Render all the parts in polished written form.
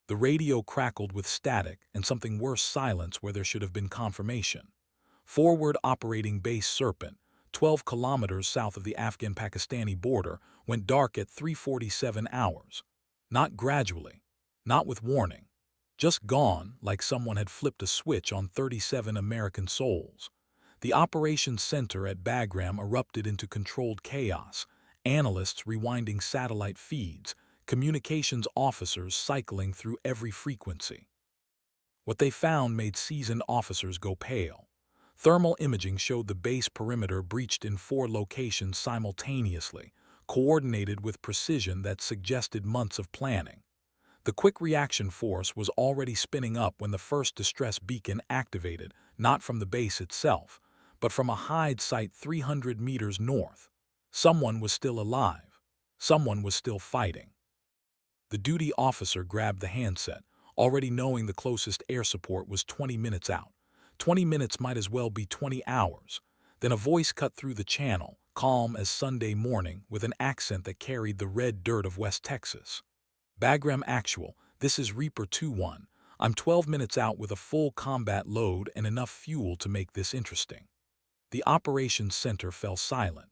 The radio crackled with static and something worse, silence where there should have been confirmation. Forward operating base Serpent, 12 kilometers south of the Afghan-Pakistani border, went dark at 3:47 hours. Not gradually, not with warning. Just gone, like someone had flipped a switch on 37 American souls. The operations center at Bagram erupted into controlled chaos, analysts rewinding satellite feeds, communications officers cycling through every frequency. What they found made seasoned officers go pale. Thermal imaging showed the base perimeter breached in 4 locations simultaneously, coordinated with precision that suggested months of planning. The quick reaction force was already spinning up when the first distress beacon activated, not from the base itself, but from a hide site 300 meters north. Someone was still alive. Someone was still fighting. The duty officer grabbed the handset, already knowing the closest air support was 20 minutes out. 20 minutes might as well be 20 hours. Then a voice cut through the channel, calm as Sunday morning, with an accent that carried the red dirt of West Texas. Bagram Actual, this is Reaper 2-1. I'm 12 minutes out with a full combat load and enough fuel to make this interesting. The operations center fell silent.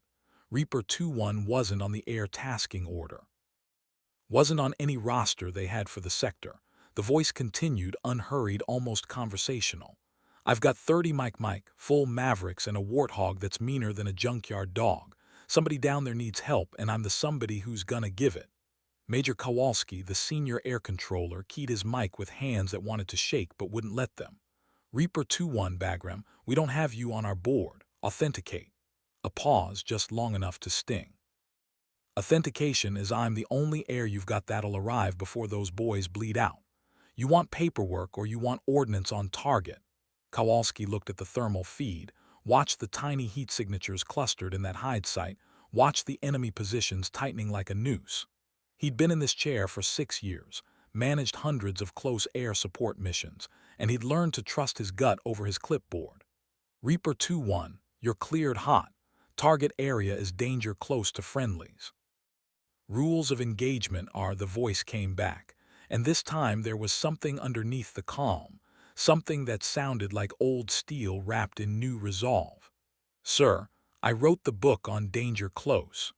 Reaper 2-1 wasn't on the air tasking order. Wasn't on any roster they had for the sector. The voice continued, unhurried, almost conversational. I've got 30 Mike, full Mavericks and a warthog that's meaner than a junkyard dog. Somebody down there needs help, and I'm the somebody who's gonna give it. Major Kowalski, the senior air controller, keyed his mic with hands that wanted to shake but wouldn't let them. Reaper 2-1, Bagram, we don't have you on our board. Authenticate. A pause just long enough to sting. Authentication is I'm the only air you've got that'll arrive before those boys bleed out. You want paperwork or you want ordnance on target. Kowalski looked at the thermal feed, watched the tiny heat signatures clustered in that hide site, watched the enemy positions tightening like a noose. He'd been in this chair for 6 years, managed hundreds of close air support missions, and he'd learned to trust his gut over his clipboard. Reaper 2-1, you're cleared hot. Target area is danger close to friendlies. Rules of engagement are, the voice came back, and this time there was something underneath the calm, something that sounded like old steel wrapped in new resolve. Sir, I wrote the book on danger close.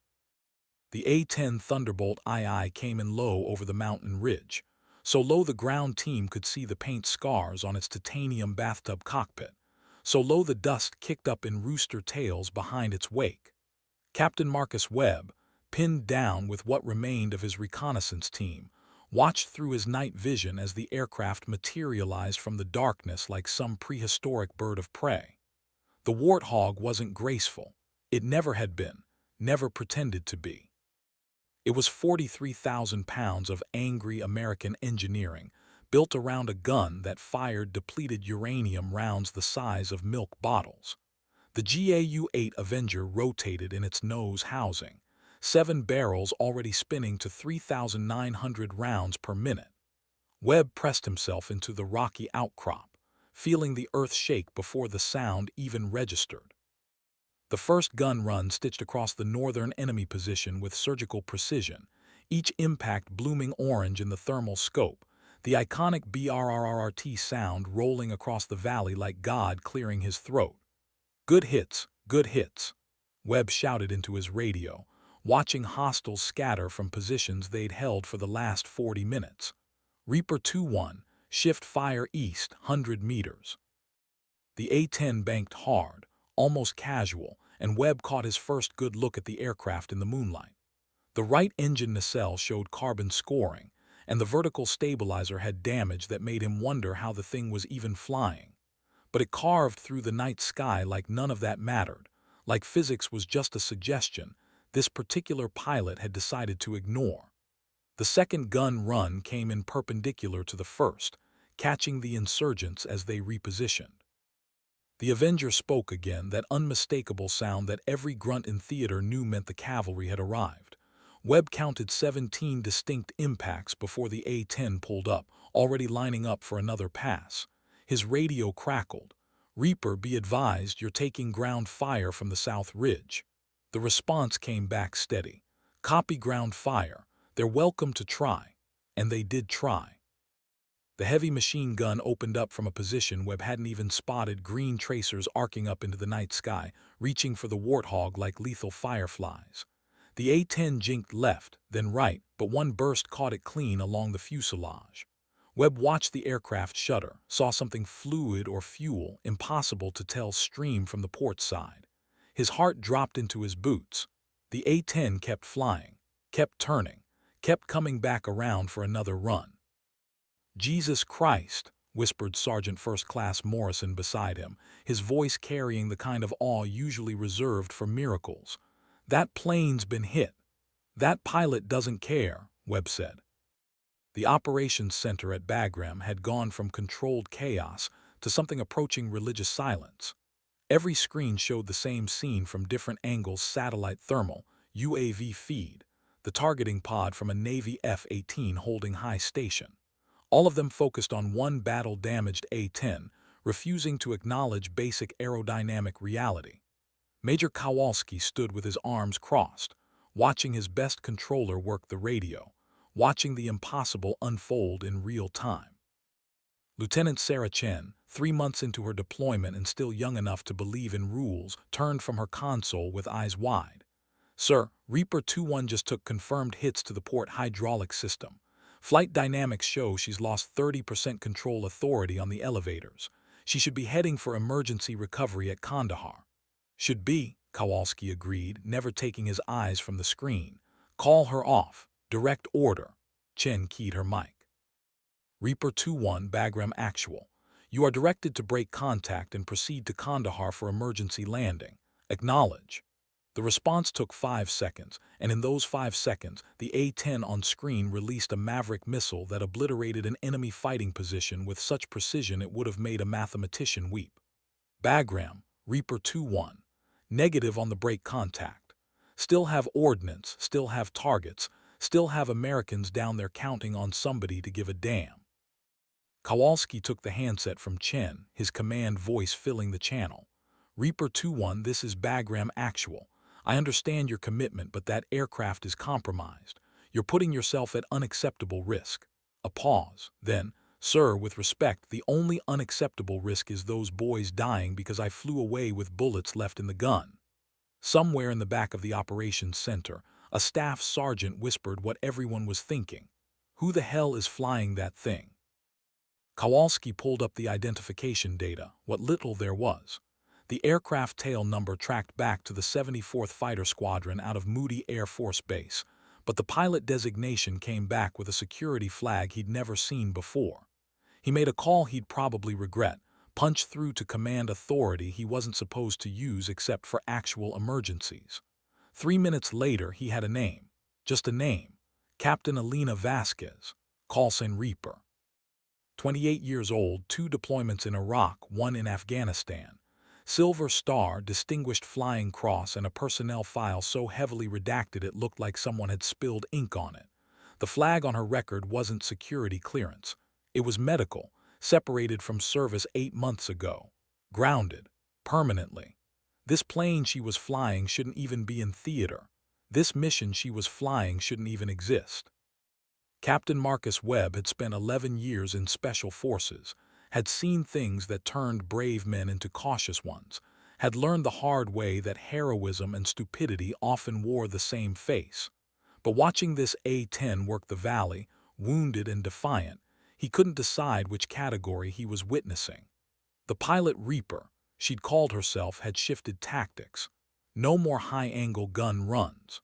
The A-10 Thunderbolt II came in low over the mountain ridge, so low the ground team could see the paint scars on its titanium bathtub cockpit, so low the dust kicked up in rooster tails behind its wake. Captain Marcus Webb, pinned down with what remained of his reconnaissance team, watched through his night vision as the aircraft materialized from the darkness like some prehistoric bird of prey. The warthog wasn't graceful. It never had been, never pretended to be. It was 43,000 pounds of angry American engineering, built around a gun that fired depleted uranium rounds the size of milk bottles. The GAU-8 Avenger rotated in its nose housing, 7 barrels already spinning to 3,900 rounds per minute. Webb pressed himself into the rocky outcrop, feeling the earth shake before the sound even registered. The first gun run stitched across the northern enemy position with surgical precision, each impact blooming orange in the thermal scope, the iconic BRRRT sound rolling across the valley like God clearing his throat. Good hits, Webb shouted into his radio, watching hostiles scatter from positions they'd held for the last 40 minutes. Reaper 2-1, shift fire east 100 meters. The A-10 banked hard, almost casual, and Webb caught his first good look at the aircraft in the moonlight. The right engine nacelle showed carbon scoring, and the vertical stabilizer had damage that made him wonder how the thing was even flying. But it carved through the night sky like none of that mattered, like physics was just a suggestion this particular pilot had decided to ignore. The second gun run came in perpendicular to the first, catching the insurgents as they repositioned. The Avenger spoke again, that unmistakable sound that every grunt in theater knew meant the cavalry had arrived. Webb counted 17 distinct impacts before the A-10 pulled up, already lining up for another pass. His radio crackled. Reaper, be advised, you're taking ground fire from the south ridge. The response came back steady. Copy ground fire. They're welcome to try. And they did try. The heavy machine gun opened up from a position Webb hadn't even spotted, green tracers arcing up into the night sky, reaching for the warthog like lethal fireflies. The A-10 jinked left, then right, but one burst caught it clean along the fuselage. Webb watched the aircraft shudder, saw something fluid or fuel, impossible to tell, stream from the port side. His heart dropped into his boots. The A-10 kept flying, kept turning, kept coming back around for another run. "Jesus Christ," whispered Sergeant First Class Morrison beside him, his voice carrying the kind of awe usually reserved for miracles. "That plane's been hit. That pilot doesn't care," Webb said. The operations center at Bagram had gone from controlled chaos to something approaching religious silence. Every screen showed the same scene from different angles: satellite thermal, UAV feed, the targeting pod from a Navy F-18 holding high station. All of them focused on one battle-damaged A-10, refusing to acknowledge basic aerodynamic reality. Major Kowalski stood with his arms crossed, watching his best controller work the radio, watching the impossible unfold in real time. Lieutenant Sarah Chen, 3 months into her deployment and still young enough to believe in rules, turned from her console with eyes wide. "Sir, Reaper 2-1 just took confirmed hits to the port hydraulic system. Flight dynamics show she's lost 30% control authority on the elevators. She should be heading for emergency recovery at Kandahar." "Should be," Kowalski agreed, never taking his eyes from the screen. "Call her off. Direct order." Chen keyed her mic. "Reaper 2-1, Bagram Actual. You are directed to break contact and proceed to Kandahar for emergency landing. Acknowledge." The response took 5 seconds, and in those 5 seconds, the A-10 on screen released a Maverick missile that obliterated an enemy fighting position with such precision it would have made a mathematician weep. "Bagram, Reaper 2-1. Negative on the break contact. Still have ordnance, still have targets, still have Americans down there counting on somebody to give a damn." Kowalski took the handset from Chen, his command voice filling the channel. "Reaper 2-1, this is Bagram Actual. I understand your commitment, but that aircraft is compromised. You're putting yourself at unacceptable risk." A pause. Then, "Sir, with respect, the only unacceptable risk is those boys dying because I flew away with bullets left in the gun." Somewhere in the back of the operations center, a staff sergeant whispered what everyone was thinking. "Who the hell is flying that thing?" Kowalski pulled up the identification data, what little there was. The aircraft tail number tracked back to the 74th Fighter Squadron out of Moody Air Force Base, but the pilot designation came back with a security flag he'd never seen before. He made a call he'd probably regret, punched through to command authority he wasn't supposed to use except for actual emergencies. 3 minutes later, he had a name. Just a name. Captain Elena Vasquez, call sign Reaper. 28 years old, 2 deployments in Iraq, 1 in Afghanistan. Silver Star, Distinguished Flying Cross, and a personnel file so heavily redacted it looked like someone had spilled ink on it. The flag on her record wasn't security clearance. It was medical, separated from service 8 months ago. Grounded. Permanently. This plane she was flying shouldn't even be in theater. This mission she was flying shouldn't even exist. Captain Marcus Webb had spent 11 years in Special Forces, had seen things that turned brave men into cautious ones, had learned the hard way that heroism and stupidity often wore the same face. But watching this A-10 work the valley, wounded and defiant, he couldn't decide which category he was witnessing. The pilot Reaper, she'd called herself, had shifted tactics. No more high-angle gun runs.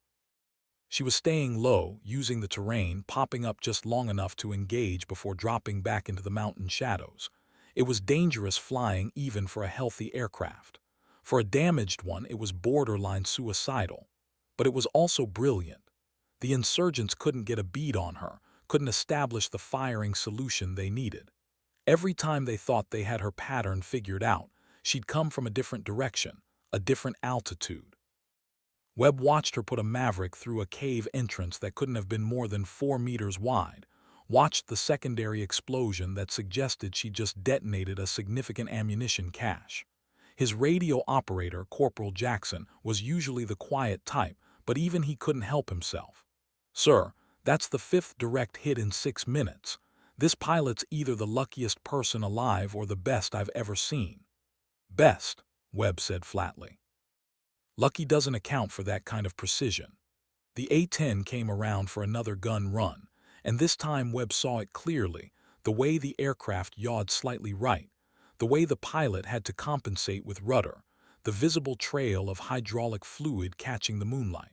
She was staying low, using the terrain, popping up just long enough to engage before dropping back into the mountain shadows. It was dangerous flying even for a healthy aircraft. For a damaged one, it was borderline suicidal. But it was also brilliant. The insurgents couldn't get a bead on her, couldn't establish the firing solution they needed. Every time they thought they had her pattern figured out, she'd come from a different direction, a different altitude. Webb watched her put a Maverick through a cave entrance that couldn't have been more than 4 meters wide, watched the secondary explosion that suggested she just detonated a significant ammunition cache. His radio operator, Corporal Jackson, was usually the quiet type, but even he couldn't help himself. "Sir, that's the 5th direct hit in 6 minutes. This pilot's either the luckiest person alive or the best I've ever seen. Best, Webb said flatly. Lucky doesn't account for that kind of precision. The A-10 came around for another gun run, and this time Webb saw it clearly, the way the aircraft yawed slightly right, the way the pilot had to compensate with rudder, the visible trail of hydraulic fluid catching the moonlight.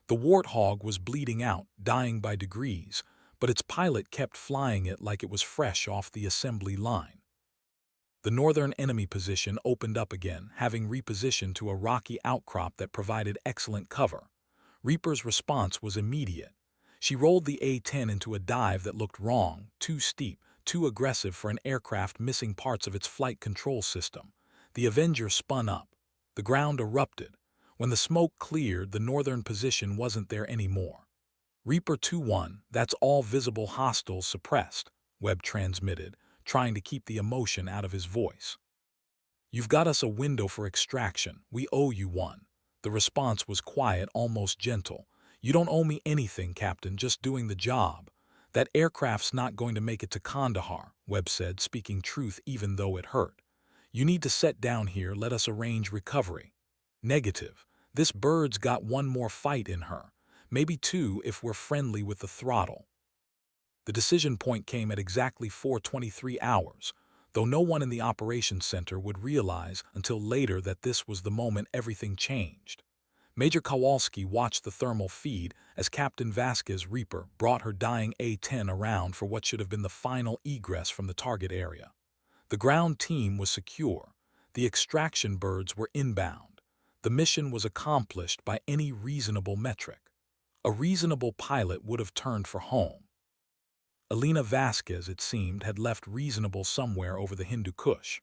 The Warthog was bleeding out, dying by degrees, but its pilot kept flying it like it was fresh off the assembly line. The northern enemy position opened up again, having repositioned to a rocky outcrop that provided excellent cover. Reaper's response was immediate. She rolled the A-10 into a dive that looked wrong, too steep, too aggressive for an aircraft missing parts of its flight control system. The Avenger spun up. The ground erupted. When the smoke cleared, the northern position wasn't there anymore. Reaper 2-1, that's all visible hostiles suppressed, Webb transmitted, trying to keep the emotion out of his voice. You've got us a window for extraction. We owe you one. The response was quiet, almost gentle. You don't owe me anything, Captain, just doing the job. That aircraft's not going to make it to Kandahar, Webb said, speaking truth even though it hurt. You need to set down here, let us arrange recovery. Negative. This bird's got one more fight in her. Maybe two if we're friendly with the throttle. The decision point came at exactly 4:23 hours, though no one in the operations center would realize until later that this was the moment everything changed. Major Kowalski watched the thermal feed as Captain Vasquez Reaper brought her dying A-10 around for what should have been the final egress from the target area. The ground team was secure. The extraction birds were inbound. The mission was accomplished by any reasonable metric. A reasonable pilot would have turned for home. Alina Vasquez, it seemed, had left reasonable somewhere over the Hindu Kush.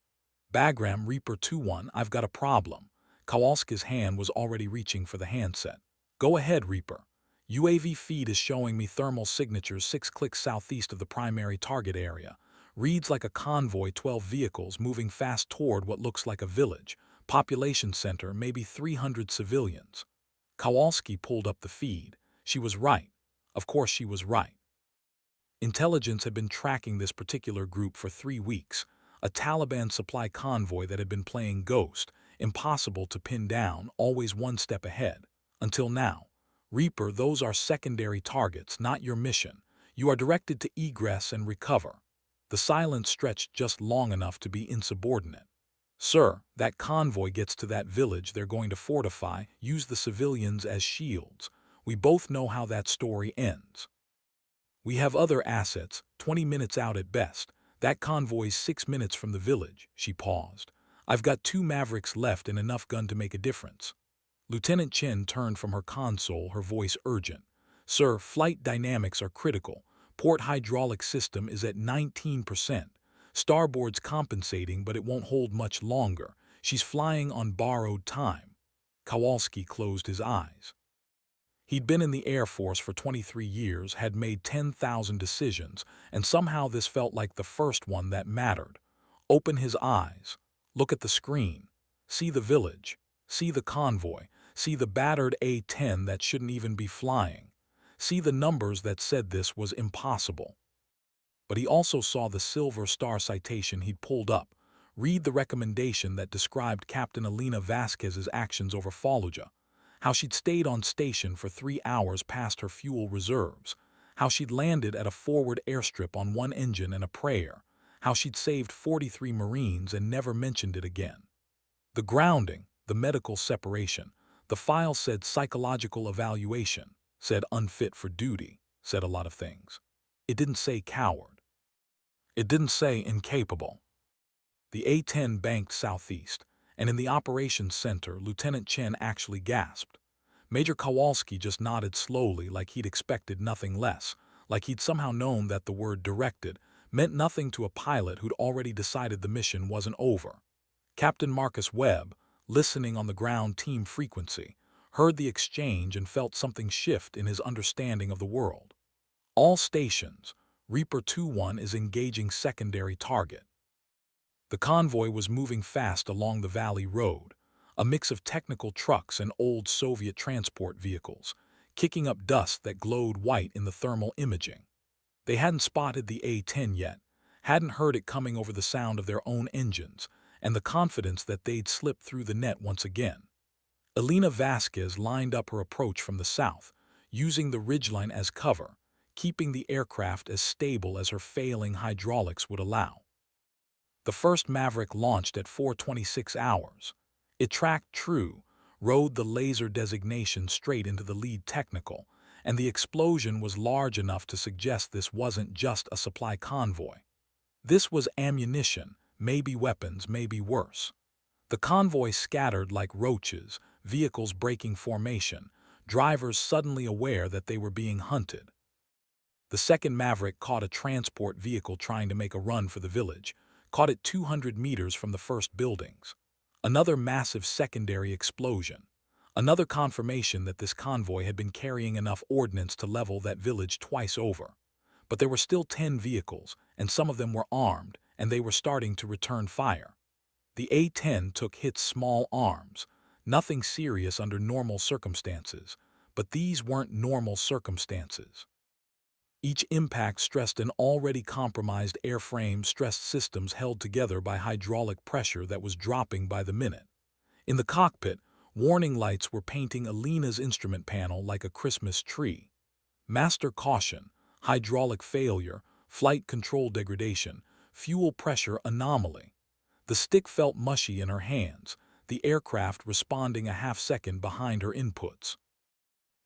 Bagram, Reaper 2-1, I've got a problem. Kowalski's hand was already reaching for the handset. Go ahead, Reaper. UAV feed is showing me thermal signatures 6 clicks southeast of the primary target area. Reads like a convoy, 12 vehicles moving fast toward what looks like a village. Population center, maybe 300 civilians. Kowalski pulled up the feed. She was right. Of course she was right. Intelligence had been tracking this particular group for 3 weeks, a Taliban supply convoy that had been playing ghost, impossible to pin down, always one step ahead. Until now. Reaper, those are secondary targets, not your mission. You are directed to egress and recover. The silence stretched just long enough to be insubordinate. Sir, that convoy gets to that village they're going to fortify, use the civilians as shields. We both know how that story ends. We have other assets, 20 minutes out at best. That convoy's 6 minutes from the village. She paused. I've got 2 Mavericks left and enough gun to make a difference. Lieutenant Chen turned from her console, her voice urgent. Sir, flight dynamics are critical. Port hydraulic system is at 19%. Starboard's compensating, but it won't hold much longer. She's flying on borrowed time. Kowalski closed his eyes. He'd been in the Air Force for 23 years, had made 10,000 decisions, and somehow this felt like the first one that mattered. Open his eyes. Look at the screen. See the village. See the convoy. See the battered A-10 that shouldn't even be flying. See the numbers that said this was impossible. But he also saw the Silver Star citation he'd pulled up. Read the recommendation that described Captain Alina Vasquez's actions over Fallujah. How she'd stayed on station for 3 hours past her fuel reserves, how she'd landed at a forward airstrip on 1 engine and a prayer, how she'd saved 43 Marines and never mentioned it again. The grounding, the medical separation, the file said psychological evaluation, said unfit for duty, said a lot of things. It didn't say coward. It didn't say incapable. The A-10 banked southeast, and in the operations center, Lieutenant Chen actually gasped. Major Kowalski just nodded slowly like he'd expected nothing less, like he'd somehow known that the word directed meant nothing to a pilot who'd already decided the mission wasn't over. Captain Marcus Webb, listening on the ground team frequency, heard the exchange and felt something shift in his understanding of the world. All stations, Reaper 2-1 is engaging secondary target. The convoy was moving fast along the valley road, a mix of technical trucks and old Soviet transport vehicles, kicking up dust that glowed white in the thermal imaging. They hadn't spotted the A-10 yet, hadn't heard it coming over the sound of their own engines, and the confidence that they'd slipped through the net once again. Elena Vasquez lined up her approach from the south, using the ridgeline as cover, keeping the aircraft as stable as her failing hydraulics would allow. The first Maverick launched at 4:26 hours. It tracked true, rode the laser designation straight into the lead technical, and the explosion was large enough to suggest this wasn't just a supply convoy. This was ammunition, maybe weapons, maybe worse. The convoy scattered like roaches, vehicles breaking formation, drivers suddenly aware that they were being hunted. The second Maverick caught a transport vehicle trying to make a run for the village, caught it 200 meters from the first buildings. Another massive secondary explosion. Another confirmation that this convoy had been carrying enough ordnance to level that village twice over. But there were still 10 vehicles, and some of them were armed, and they were starting to return fire. The A-10 took hits small arms, nothing serious under normal circumstances, but these weren't normal circumstances. Each impact stressed an already compromised airframe, stressed systems held together by hydraulic pressure that was dropping by the minute. In the cockpit, warning lights were painting Elena's instrument panel like a Christmas tree. Master caution, hydraulic failure, flight control degradation, fuel pressure anomaly. The stick felt mushy in her hands, the aircraft responding a half-second behind her inputs.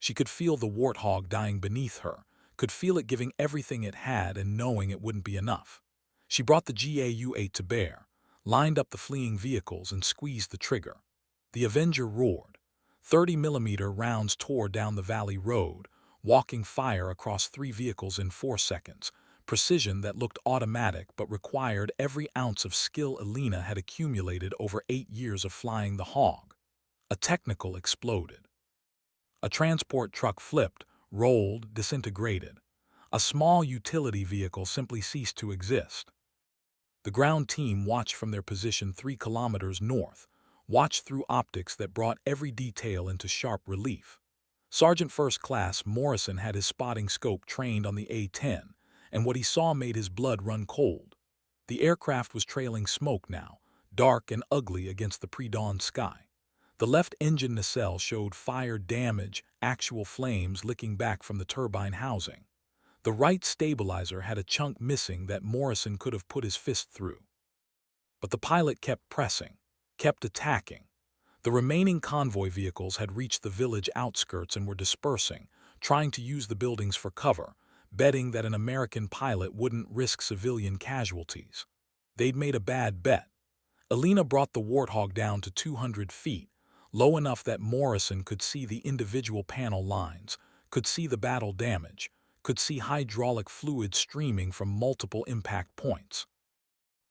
She could feel the warthog dying beneath her, could feel it giving everything it had and knowing it wouldn't be enough. She brought the GAU-8 to bear, lined up the fleeing vehicles and squeezed the trigger. The Avenger roared. 30mm rounds tore down the valley road, walking fire across 3 vehicles in 4 seconds, precision that looked automatic but required every ounce of skill Elena had accumulated over 8 years of flying the Hog. A technical exploded. A transport truck flipped, rolled, disintegrated. A small utility vehicle simply ceased to exist. The ground team watched from their position 3 kilometers north, watched through optics that brought every detail into sharp relief. Sergeant First Class Morrison had his spotting scope trained on the A-10, and what he saw made his blood run cold. The aircraft was trailing smoke now, dark and ugly against the pre-dawn sky. The left engine nacelle showed fire damage, actual flames licking back from the turbine housing. The right stabilizer had a chunk missing that Morrison could have put his fist through. But the pilot kept pressing, kept attacking. The remaining convoy vehicles had reached the village outskirts and were dispersing, trying to use the buildings for cover, betting that an American pilot wouldn't risk civilian casualties. They'd made a bad bet. Elena brought the Warthog down to 200 feet, low enough that Morrison could see the individual panel lines, could see the battle damage, could see hydraulic fluid streaming from multiple impact points.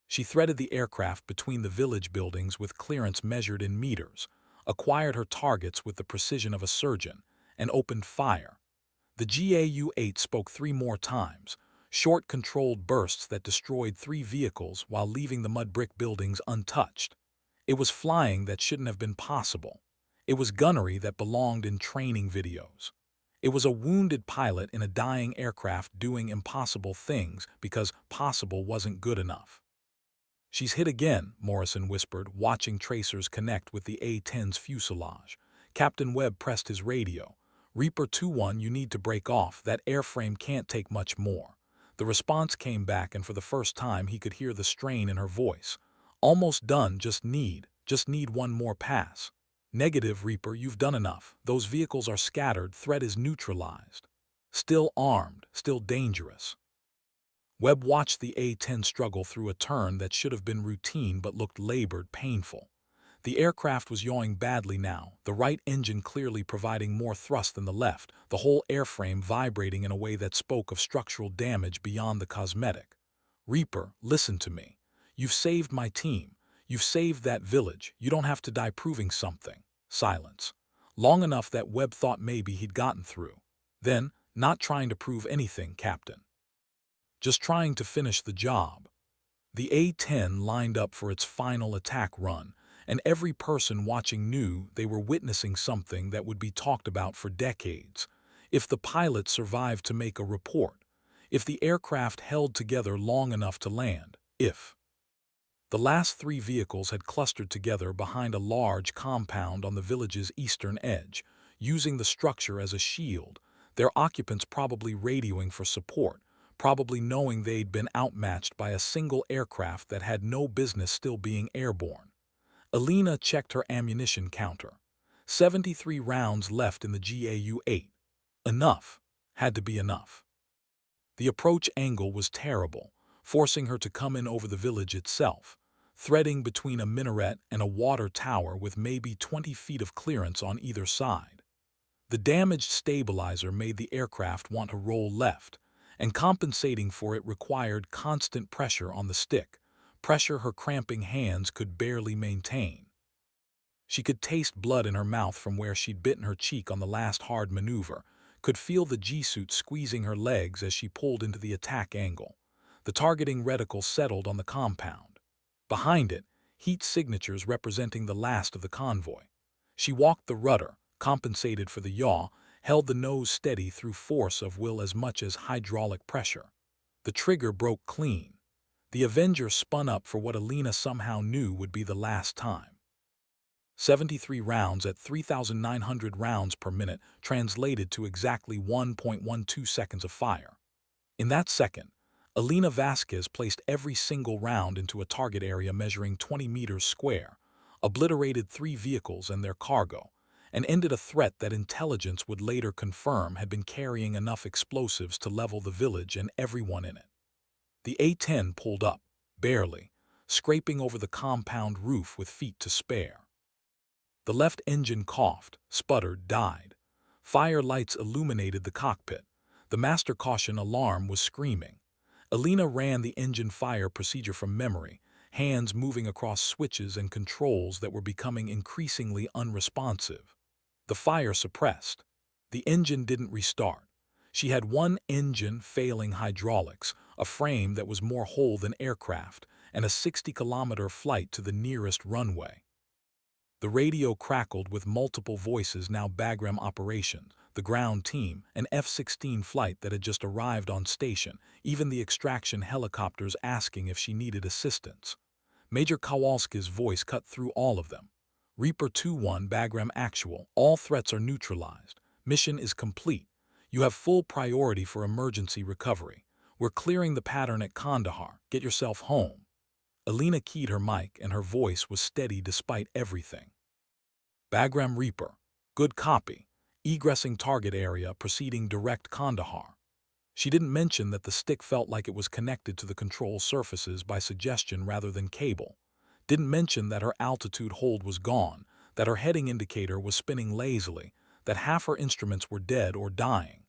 She threaded the aircraft between the village buildings with clearance measured in meters, acquired her targets with the precision of a surgeon, and opened fire. The GAU-8 spoke 3 more times, short controlled bursts that destroyed 3 vehicles while leaving the mud brick buildings untouched. It was flying that shouldn't have been possible. It was gunnery that belonged in training videos. It was a wounded pilot in a dying aircraft doing impossible things because possible wasn't good enough. "She's hit again," Morrison whispered, watching tracers connect with the A-10's fuselage. Captain Webb pressed his radio. "Reaper 2-1, you need to break off. That airframe can't take much more." The response came back, and for the first time he could hear the strain in her voice. "Almost done, just need 1 more pass." "Negative, Reaper, you've done enough. Those vehicles are scattered, threat is neutralized." "Still armed, still dangerous." Webb watched the A-10 struggle through a turn that should have been routine but looked labored, painful. The aircraft was yawing badly now, the right engine clearly providing more thrust than the left, the whole airframe vibrating in a way that spoke of structural damage beyond the cosmetic. "Reaper, listen to me. You've saved my team. You've saved that village. You don't have to die proving something." Silence. Long enough that Webb thought maybe he'd gotten through. Then, "Not trying to prove anything, Captain. Just trying to finish the job." The A-10 lined up for its final attack run, and every person watching knew they were witnessing something that would be talked about for decades. If the pilot survived to make a report, if the aircraft held together long enough to land, if. The last three vehicles had clustered together behind a large compound on the village's eastern edge, using the structure as a shield, their occupants probably radioing for support, probably knowing they'd been outmatched by a single aircraft that had no business still being airborne. Alina checked her ammunition counter. 73 rounds left in the GAU-8. Enough. Had to be enough. The approach angle was terrible, forcing her to come in over the village itself, threading between a minaret and a water tower with maybe 20 feet of clearance on either side. The damaged stabilizer made the aircraft want to roll left, and compensating for it required constant pressure on the stick, pressure her cramping hands could barely maintain. She could taste blood in her mouth from where she'd bitten her cheek on the last hard maneuver, could feel the G-suit squeezing her legs as she pulled into the attack angle. The targeting reticle settled on the compound. Behind it, heat signatures representing the last of the convoy. She walked the rudder, compensated for the yaw, held the nose steady through force of will as much as hydraulic pressure. The trigger broke clean. The Avenger spun up for what Alina somehow knew would be the last time. 73 rounds at 3,900 rounds per minute translated to exactly 1.12 seconds of fire. In that second, Alina Vasquez placed every single round into a target area measuring 20 meters square, obliterated 3 vehicles and their cargo, and ended a threat that intelligence would later confirm had been carrying enough explosives to level the village and everyone in it. The A-10 pulled up, barely, scraping over the compound roof with feet to spare. The left engine coughed, sputtered, died. Fire lights illuminated the cockpit. The master caution alarm was screaming. Alina ran the engine fire procedure from memory, hands moving across switches and controls that were becoming increasingly unresponsive. The fire suppressed. The engine didn't restart. She had one engine failing hydraulics, a frame that was more whole than aircraft, and a 60-kilometer flight to the nearest runway. The radio crackled with multiple voices now Bagram operation, the ground team, an F-16 flight that had just arrived on station, even the extraction helicopters asking if she needed assistance. Major Kowalski's voice cut through all of them. Reaper 2-1 Bagram actual, all threats are neutralized. Mission is complete. You have full priority for emergency recovery. We're clearing the pattern at Kandahar. Get yourself home. Alina keyed her mic and her voice was steady despite everything. Bagram Reaper. Good copy. Egressing target area proceeding direct Kandahar. She didn't mention that the stick felt like it was connected to the control surfaces by suggestion rather than cable. Didn't mention that her altitude hold was gone, that her heading indicator was spinning lazily, that half her instruments were dead or dying.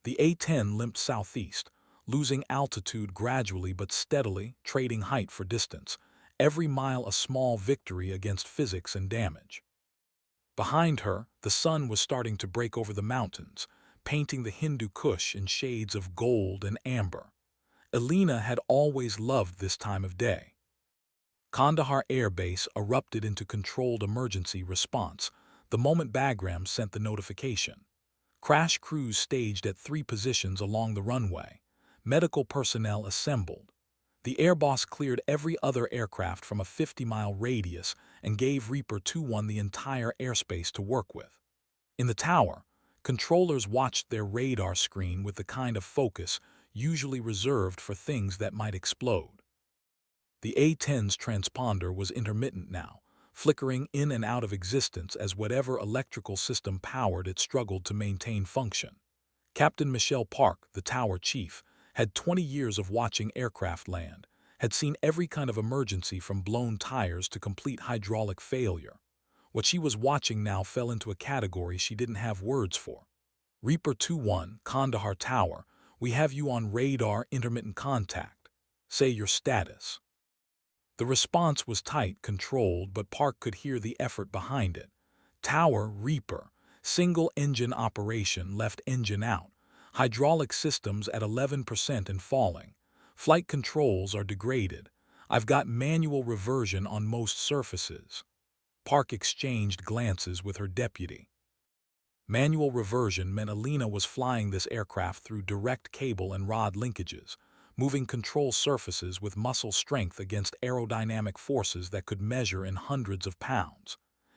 The A-10 limped southeast, losing altitude gradually but steadily, trading height for distance, every mile a small victory against physics and damage. Behind her, the sun was starting to break over the mountains, painting the Hindu Kush in shades of gold and amber. Alina had always loved this time of day. Kandahar Air Base erupted into controlled emergency response the moment Bagram sent the notification. Crash crews staged at 3 positions along the runway. Medical personnel assembled. The airboss cleared every other aircraft from a 50-mile radius and gave Reaper 2-1 the entire airspace to work with. In the tower, controllers watched their radar screen with the kind of focus usually reserved for things that might explode. The A-10's transponder was intermittent now, flickering in and out of existence as whatever electrical system powered it struggled to maintain function. Captain Michelle Park, the tower chief, had 20 years of watching aircraft land, had seen every kind of emergency from blown tires to complete hydraulic failure. What she was watching now fell into a category she didn't have words for. Reaper 2-1, Kandahar Tower, we have you on radar intermittent contact. Say your status. The response was tight, controlled, but Park could hear the effort behind it. Tower, Reaper, single engine operation, left engine out. Hydraulic systems at 11% and falling. Flight controls are degraded. I've got manual reversion on most surfaces. Park exchanged glances with her deputy. Manual reversion meant Alina was flying this aircraft through direct cable and rod linkages, moving control surfaces with muscle strength against aerodynamic forces that could measure in hundreds of pounds.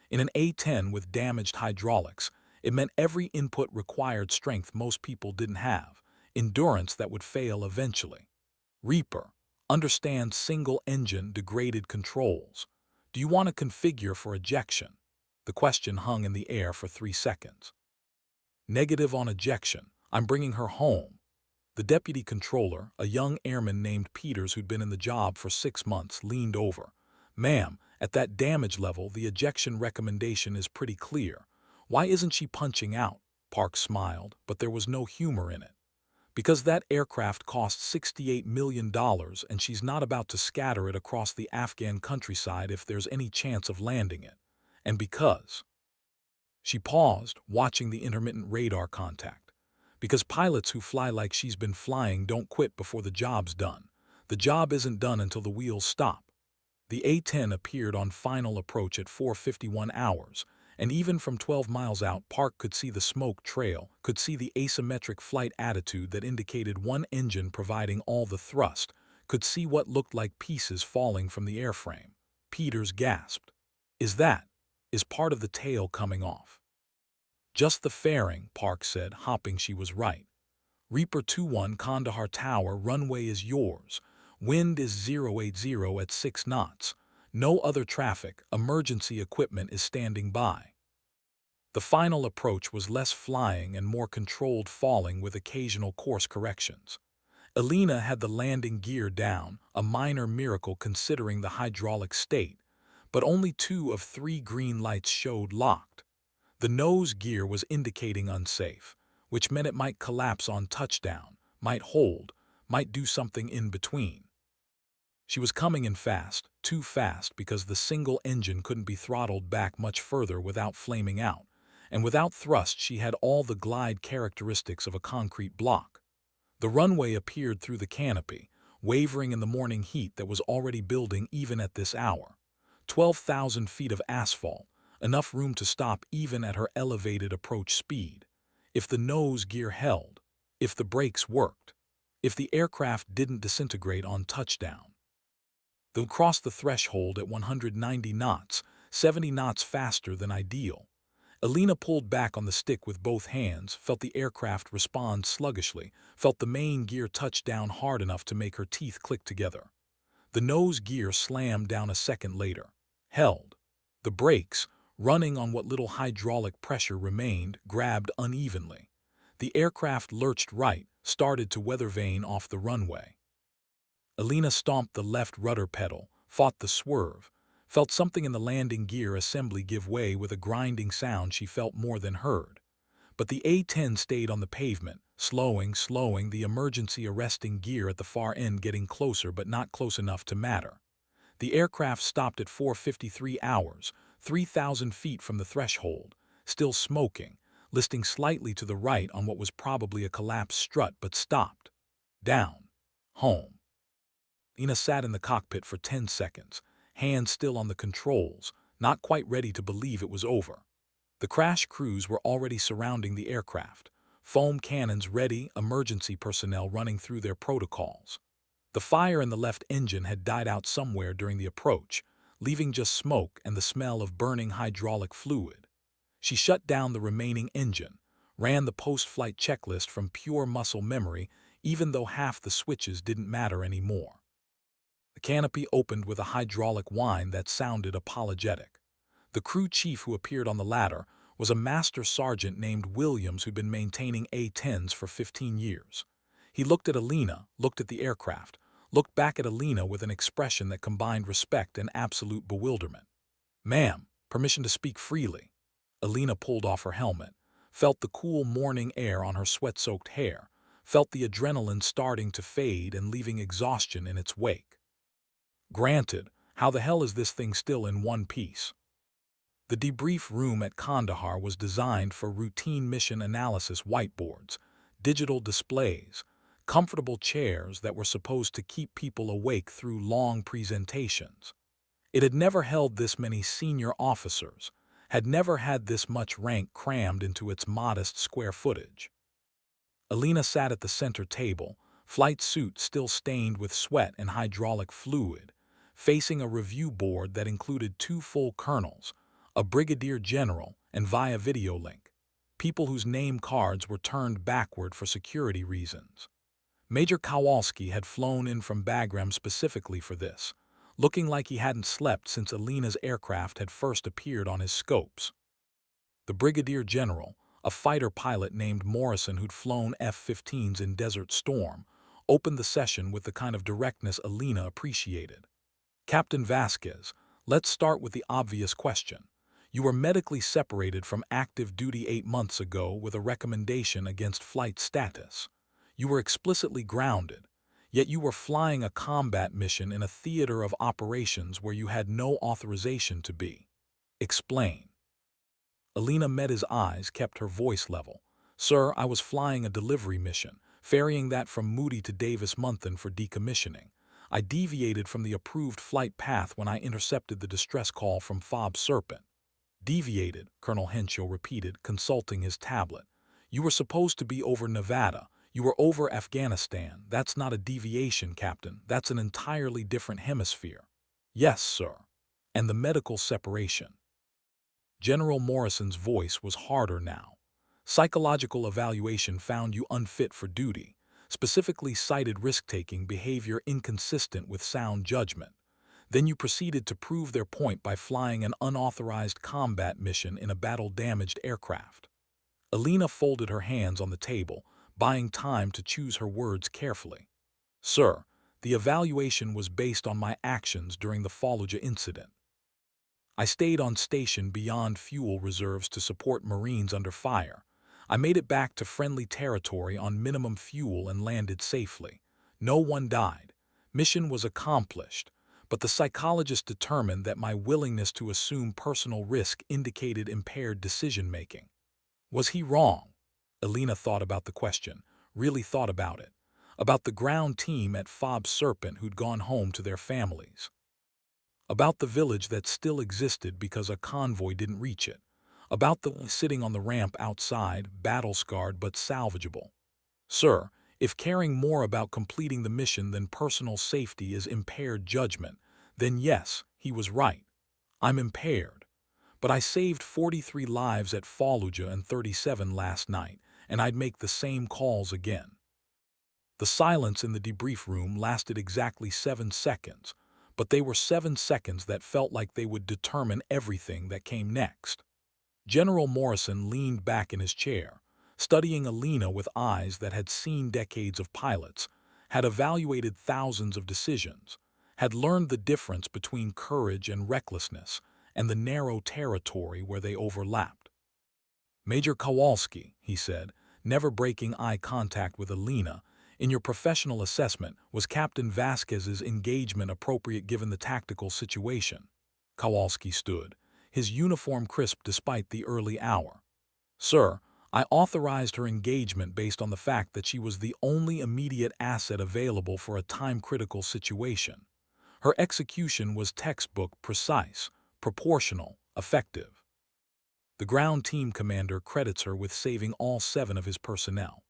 In an A-10 with damaged hydraulics, it meant every input required strength most people didn't have, endurance that would fail eventually. Reaper, understands single-engine degraded controls. Do you want to configure for ejection? The question hung in the air for 3 seconds. Negative on ejection. I'm bringing her home. The deputy controller, a young airman named Peters who'd been in the job for 6 months, leaned over. Ma'am, at that damage level, the ejection recommendation is pretty clear. Why isn't she punching out? Park smiled, but there was no humor in it. Because that aircraft cost $68 million and she's not about to scatter it across the Afghan countryside if there's any chance of landing it. And because. She paused, watching the intermittent radar contact. Because pilots who fly like she's been flying don't quit before the job's done. The job isn't done until the wheels stop. The A-10 appeared on final approach at 4:51 hours, and even from 12 miles out, Park could see the smoke trail, could see the asymmetric flight attitude that indicated one engine providing all the thrust, could see what looked like pieces falling from the airframe. Peters gasped. Is part of the tail coming off? Just the fairing, Park said, hopping. She was right. Reaper 21 Kandahar Tower, runway is yours. Wind is 080 at 6 knots. No other traffic, emergency equipment is standing by. The final approach was less flying and more controlled falling with occasional course corrections. Alina had the landing gear down, a minor miracle considering the hydraulic state, but only 2 of 3 green lights showed locked. The nose gear was indicating unsafe, which meant it might collapse on touchdown, might hold, might do something in between. She was coming in fast, too fast because the single engine couldn't be throttled back much further without flaming out, and without thrust she had all the glide characteristics of a concrete block. The runway appeared through the canopy, wavering in the morning heat that was already building even at this hour. 12,000 feet of asphalt, enough room to stop even at her elevated approach speed. If the nose gear held, if the brakes worked, if the aircraft didn't disintegrate on touchdown. They'll cross the threshold at 190 knots, 70 knots faster than ideal. Alina pulled back on the stick with both hands, felt the aircraft respond sluggishly, felt the main gear touch down hard enough to make her teeth click together. The nose gear slammed down a second later. Held. The brakes, running on what little hydraulic pressure remained, grabbed unevenly. The aircraft lurched right, started to weather vane off the runway. Alina stomped the left rudder pedal, fought the swerve, felt something in the landing gear assembly give way with a grinding sound she felt more than heard. But the A-10 stayed on the pavement, slowing, the emergency arresting gear at the far end getting closer but not close enough to matter. The aircraft stopped at 4:53 hours, 3,000 feet from the threshold, still smoking, listing slightly to the right on what was probably a collapsed strut but stopped. Down. Home. Ina sat in the cockpit for 10 seconds, hands still on the controls, not quite ready to believe it was over. The crash crews were already surrounding the aircraft, foam cannons ready, emergency personnel running through their protocols. The fire in the left engine had died out somewhere during the approach, leaving just smoke and the smell of burning hydraulic fluid. She shut down the remaining engine, ran the post-flight checklist from pure muscle memory, even though half the switches didn't matter anymore. The canopy opened with a hydraulic whine that sounded apologetic. The crew chief who appeared on the ladder was a master sergeant named Williams who'd been maintaining A-10s for 15 years. He looked at Alina, looked at the aircraft, looked back at Alina with an expression that combined respect and absolute bewilderment. "Ma'am, permission to speak freely." Alina pulled off her helmet, felt the cool morning air on her sweat-soaked hair, felt the adrenaline starting to fade and leaving exhaustion in its wake. Granted, how the hell is this thing still in one piece? The debrief room at Kandahar was designed for routine mission analysis whiteboards, digital displays, comfortable chairs that were supposed to keep people awake through long presentations. It had never held this many senior officers, had never had this much rank crammed into its modest square footage. Alina sat at the center table, flight suit still stained with sweat and hydraulic fluid, facing a review board that included two full colonels, a brigadier general, and via video link, people whose name cards were turned backward for security reasons. Major Kowalski had flown in from Bagram specifically for this, looking like he hadn't slept since Alina's aircraft had first appeared on his scopes. The brigadier general, a fighter pilot named Morrison who'd flown F-15s in Desert Storm, opened the session with the kind of directness Alina appreciated. "Captain Vasquez, let's start with the obvious question. You were medically separated from active duty 8 months ago with a recommendation against flight status. You were explicitly grounded, yet you were flying a combat mission in a theater of operations where you had no authorization to be. Explain." Alina met his eyes, kept her voice level. "Sir, I was flying a delivery mission, ferrying that from Moody to Davis-Monthan for decommissioning. I deviated from the approved flight path when I intercepted the distress call from Fob Serpent." "Deviated," Colonel Henshaw repeated, consulting his tablet. "You were supposed to be over Nevada. You were over Afghanistan. That's not a deviation, Captain. That's an entirely different hemisphere." "Yes, sir." "And the medical separation?" General Morrison's voice was harder now. "Psychological evaluation found you unfit for duty, specifically cited risk-taking behavior inconsistent with sound judgment. Then you proceeded to prove their point by flying an unauthorized combat mission in a battle-damaged aircraft." Alina folded her hands on the table, buying time to choose her words carefully. "Sir, the evaluation was based on my actions during the Fallujah incident. I stayed on station beyond fuel reserves to support Marines under fire. I made it back to friendly territory on minimum fuel and landed safely. No one died. Mission was accomplished, but the psychologist determined that my willingness to assume personal risk indicated impaired decision-making." Was he wrong? Alina thought about the question, really thought about it. About the ground team at Fob Serpent who'd gone home to their families. About the village that still existed because a convoy didn't reach it. About the sitting on the ramp outside, battle-scarred but salvageable. "Sir, if caring more about completing the mission than personal safety is impaired judgment, then yes, he was right. I'm impaired. But I saved 43 lives at Fallujah and 37 last night, and I'd make the same calls again." The silence in the debrief room lasted exactly 7 seconds, but they were 7 seconds that felt like they would determine everything that came next. General Morrison leaned back in his chair, studying Alina with eyes that had seen decades of pilots, had evaluated thousands of decisions, had learned the difference between courage and recklessness, and the narrow territory where they overlapped. "Major Kowalski," he said, never breaking eye contact with Alina, "in your professional assessment, was Captain Vasquez's engagement appropriate given the tactical situation?" Kowalski stood, his uniform crisp despite the early hour. "Sir, I authorized her engagement based on the fact that she was the only immediate asset available for a time-critical situation. Her execution was textbook precise, proportional, effective. The ground team commander credits her with saving all 7 of his personnel."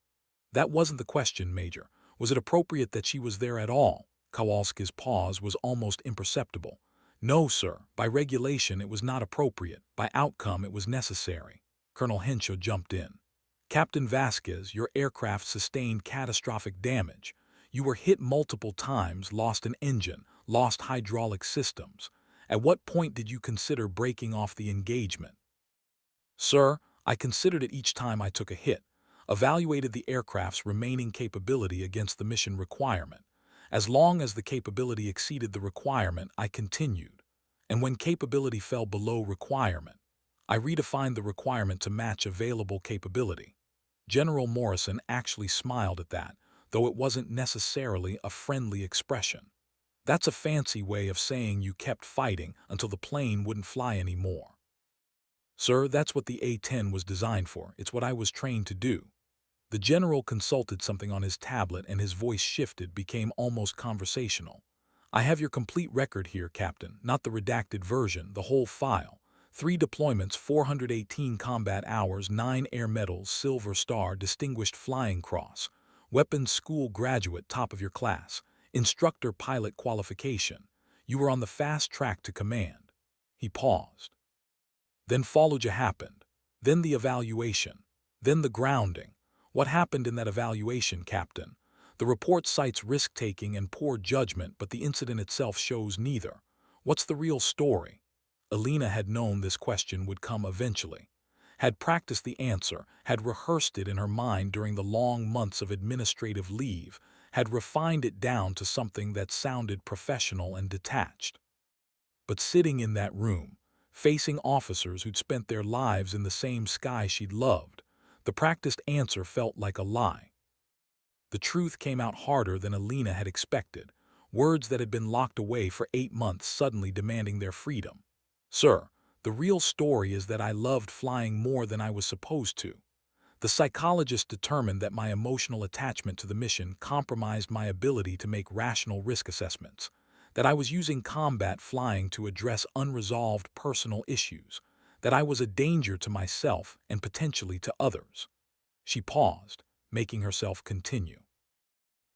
"That wasn't the question, Major. Was it appropriate that she was there at all?" Kowalski's pause was almost imperceptible. "No, sir. By regulation it was not appropriate. By outcome it was necessary." Colonel Henshaw jumped in. "Captain Vasquez, your aircraft sustained catastrophic damage. You were hit multiple times, lost an engine, lost hydraulic systems. At what point did you consider breaking off the engagement?" "Sir, I considered it each time I took a hit, evaluated the aircraft's remaining capability against the mission requirement. As long as the capability exceeded the requirement, I continued. And when capability fell below requirement, I redefined the requirement to match available capability." General Morrison actually smiled at that, though it wasn't necessarily a friendly expression. "That's a fancy way of saying you kept fighting until the plane wouldn't fly anymore." "Sir, that's what the A-10 was designed for. It's what I was trained to do." The general consulted something on his tablet and his voice shifted, became almost conversational. "I have your complete record here, Captain, not the redacted version, the whole file. 3 deployments, 418 combat hours, 9 air medals, Silver Star, Distinguished Flying Cross, Weapons School graduate, top of your class, instructor pilot qualification. You were on the fast track to command. He paused. Then Fallujah happened. Then the evaluation. Then the grounding. What happened in that evaluation, Captain? The report cites risk-taking and poor judgment, but the incident itself shows neither. What's the real story? Alina had known this question would come eventually, had practiced the answer, had rehearsed it in her mind during the long months of administrative leave, had refined it down to something that sounded professional and detached. But sitting in that room, facing officers who'd spent their lives in the same sky she'd loved, the practiced answer felt like a lie. The truth came out harder than Alina had expected, words that had been locked away for 8 months suddenly demanding their freedom. Sir, the real story is that I loved flying more than I was supposed to. The psychologist determined that my emotional attachment to the mission compromised my ability to make rational risk assessments, that I was using combat flying to address unresolved personal issues, that I was a danger to myself and potentially to others. She paused, making herself continue.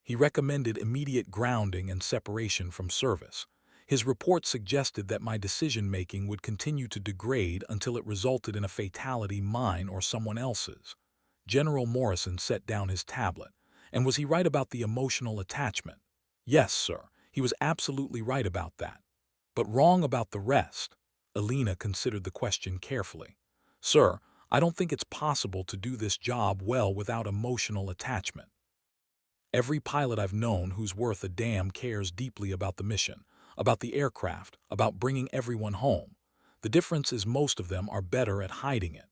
He recommended immediate grounding and separation from service. His report suggested that my decision-making would continue to degrade until it resulted in a fatality, mine or someone else's. General Morrison set down his tablet. And was he right about the emotional attachment? Yes, sir, he was absolutely right about that. But wrong about the rest. Alina considered the question carefully. Sir, I don't think it's possible to do this job well without emotional attachment. Every pilot I've known who's worth a damn cares deeply about the mission, about the aircraft, about bringing everyone home. The difference is most of them are better at hiding it.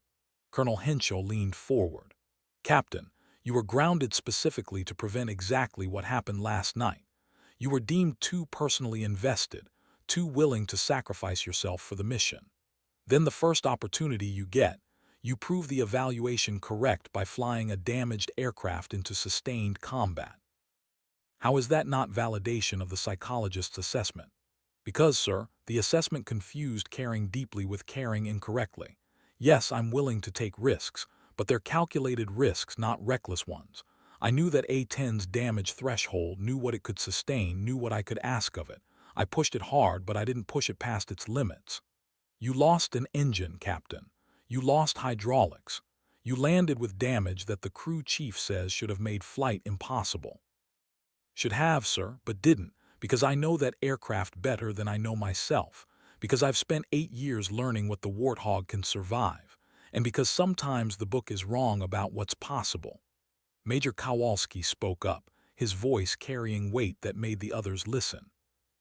Colonel Henshaw leaned forward. Captain, you were grounded specifically to prevent exactly what happened last night. You were deemed too personally invested, too willing to sacrifice yourself for the mission. Then the first opportunity you get, you prove the evaluation correct by flying a damaged aircraft into sustained combat. How is that not validation of the psychologist's assessment? Because, sir, the assessment confused caring deeply with caring incorrectly. Yes, I'm willing to take risks, but they're calculated risks, not reckless ones. I knew that A-10's damage threshold, knew what it could sustain, knew what I could ask of it. I pushed it hard, but I didn't push it past its limits. You lost an engine, Captain. You lost hydraulics. You landed with damage that the crew chief says should have made flight impossible. Should have, sir, but didn't, because I know that aircraft better than I know myself, because I've spent 8 years learning what the Warthog can survive, and because sometimes the book is wrong about what's possible. Major Kowalski spoke up, his voice carrying weight that made the others listen.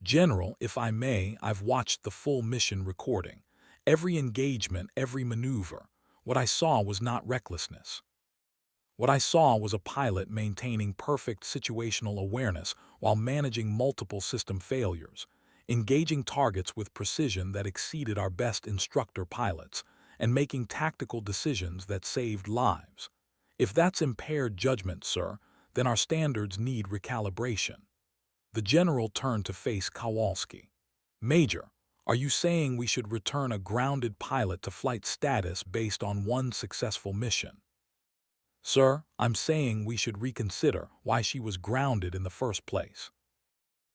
General, if I may, I've watched the full mission recording. Every engagement, every maneuver. What I saw was not recklessness. What I saw was a pilot maintaining perfect situational awareness while managing multiple system failures, engaging targets with precision that exceeded our best instructor pilots, and making tactical decisions that saved lives. If that's impaired judgment, sir, then our standards need recalibration. The general turned to face Kowalski. Major, are you saying we should return a grounded pilot to flight status based on one successful mission? Sir, I'm saying we should reconsider why she was grounded in the first place.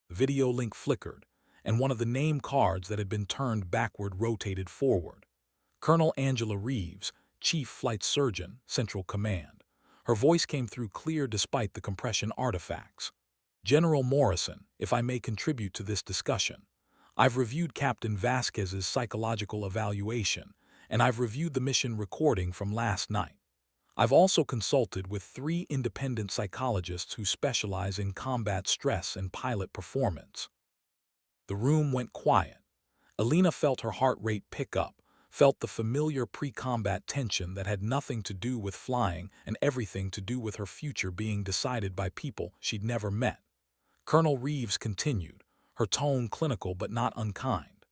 The video link flickered, and one of the name cards that had been turned backward rotated forward. Colonel Angela Reeves, Chief Flight Surgeon, Central Command. Her voice came through clear despite the compression artifacts. General Morrison, if I may contribute to this discussion, I've reviewed Captain Vasquez's psychological evaluation, and I've reviewed the mission recording from last night. I've also consulted with 3 independent psychologists who specialize in combat stress and pilot performance. The room went quiet. Alina felt her heart rate pick up, felt the familiar pre-combat tension that had nothing to do with flying and everything to do with her future being decided by people she'd never met. Colonel Reeves continued, her tone clinical but not unkind.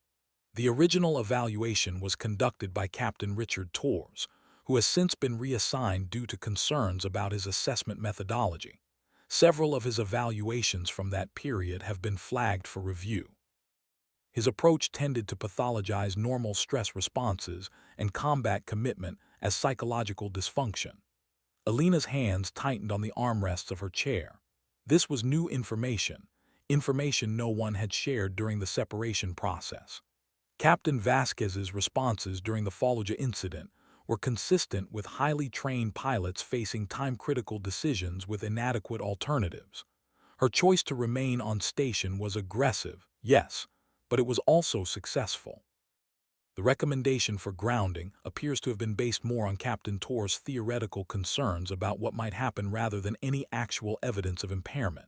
The original evaluation was conducted by Captain Richard Torres, who has since been reassigned due to concerns about his assessment methodology. Several of his evaluations from that period have been flagged for review. His approach tended to pathologize normal stress responses and combat commitment as psychological dysfunction. Alina's hands tightened on the armrests of her chair. This was new information, information no one had shared during the separation process. Captain Vasquez's responses during the Fallujah incident were consistent with highly trained pilots facing time-critical decisions with inadequate alternatives. Her choice to remain on station was aggressive, yes, but it was also successful. The recommendation for grounding appears to have been based more on Captain Tor's theoretical concerns about what might happen rather than any actual evidence of impairment.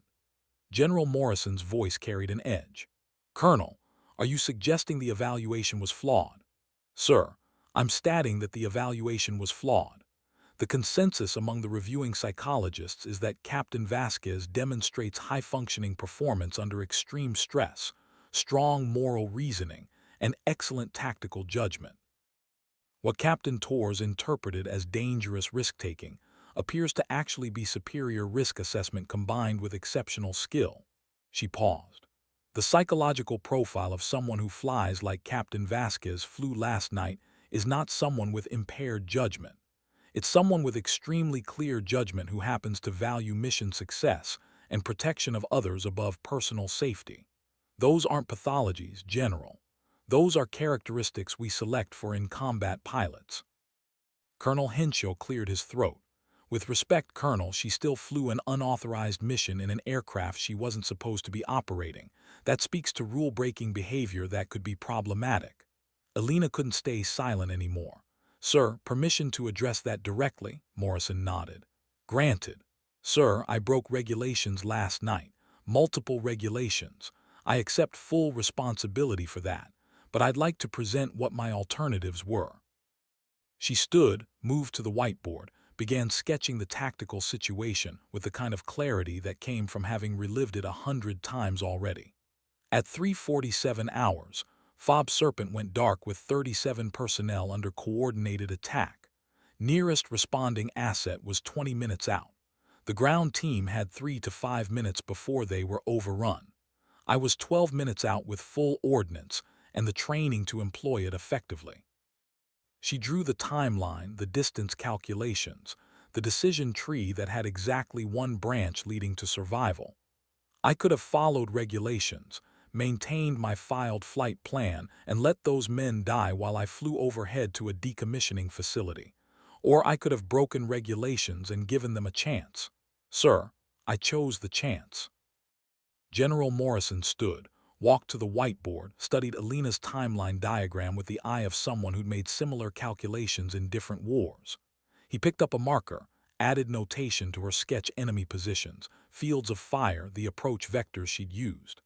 General Morrison's voice carried an edge. "Colonel, are you suggesting the evaluation was flawed?" "Sir, I'm stating that the evaluation was flawed. The consensus among the reviewing psychologists is that Captain Vasquez demonstrates high-functioning performance under extreme stress, strong moral reasoning, and excellent tactical judgment. What Captain Torres interpreted as dangerous risk-taking appears to actually be superior risk assessment combined with exceptional skill." She paused. "The psychological profile of someone who flies like Captain Vasquez flew last night is not someone with impaired judgment. It's someone with extremely clear judgment who happens to value mission success and protection of others above personal safety. Those aren't pathologies, General. Those are characteristics we select for in-combat pilots." Colonel Henshaw cleared his throat. "With respect, Colonel, she still flew an unauthorized mission in an aircraft she wasn't supposed to be operating. That speaks to rule-breaking behavior that could be problematic." Alina couldn't stay silent anymore. "Sir, permission to address that directly?" Morrison nodded. "Granted. Sir, I broke regulations last night. Multiple regulations. I accept full responsibility for that, but I'd like to present what my alternatives were." She stood, moved to the whiteboard, began sketching the tactical situation with the kind of clarity that came from having relived it 100 times already. At 3:47 hours, Fob Serpent went dark with 37 personnel under coordinated attack. Nearest responding asset was 20 minutes out. The ground team had 3 to 5 minutes before they were overrun. I was 12 minutes out with full ordnance and the training to employ it effectively. She drew the timeline, the distance calculations, the decision tree that had exactly one branch leading to survival. I could have followed regulations, maintained my filed flight plan, and let those men die while I flew overhead to a decommissioning facility. Or I could have broken regulations and given them a chance. Sir, I chose the chance. General Morrison stood, walked to the whiteboard, studied Alina's timeline diagram with the eye of someone who'd made similar calculations in different wars. He picked up a marker, added notation to her sketch enemy positions, fields of fire, the approach vectors she'd used.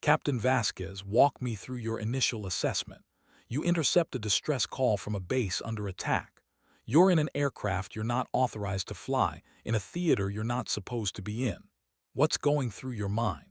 "Captain Vasquez, walk me through your initial assessment. You intercept a distress call from a base under attack. You're in an aircraft you're not authorized to fly, in a theater you're not supposed to be in. What's going through your mind?"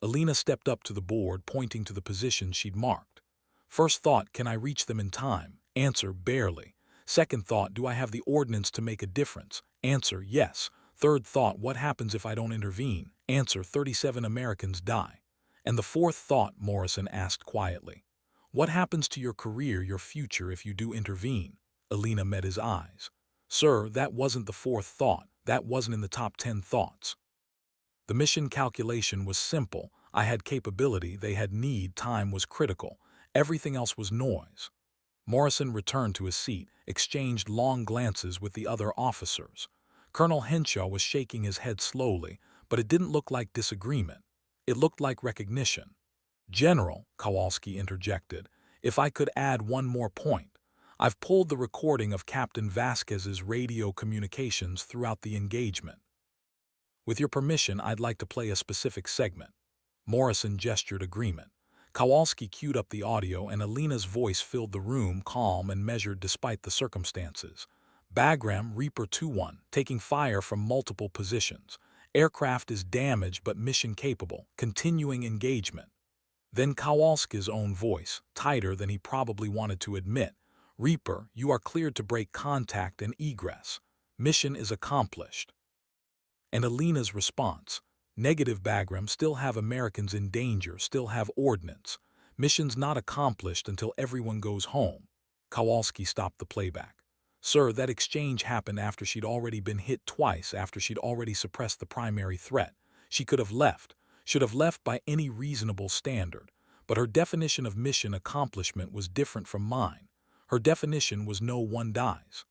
Alina stepped up to the board, pointing to the positions she'd marked. "First thought, can I reach them in time?" Answer, barely. Second thought, do I have the ordnance to make a difference? Answer, yes. Third thought, what happens if I don't intervene? Answer, 37 Americans die. And the fourth thought, Morrison asked quietly. What happens to your career, your future, if you do intervene? Alina met his eyes. Sir, that wasn't the fourth thought. That wasn't in the top 10 thoughts. The mission calculation was simple. I had capability, they had need, time was critical. Everything else was noise. Morrison returned to his seat, exchanged long glances with the other officers. Colonel Henshaw was shaking his head slowly, but it didn't look like disagreement. It looked like recognition. General, Kowalski interjected, if I could add one more point. I've pulled the recording of Captain Vasquez's radio communications throughout the engagement. With your permission, I'd like to play a specific segment. Morrison gestured agreement. Kowalski queued up the audio and Alina's voice filled the room, calm and measured despite the circumstances. Bagram, Reaper 2-1, taking fire from multiple positions. Aircraft is damaged but mission capable, continuing engagement. Then Kowalski's own voice, tighter than he probably wanted to admit. Reaper, you are cleared to break contact and egress. Mission is accomplished. And Alina's response, negative Bagram, still have Americans in danger, still have ordnance. Mission's not accomplished until everyone goes home. Kowalski stopped the playback. Sir, that exchange happened after she'd already been hit twice, after she'd already suppressed the primary threat. She could have left, should have left by any reasonable standard. But her definition of mission accomplishment was different from mine. Her definition was no one dies.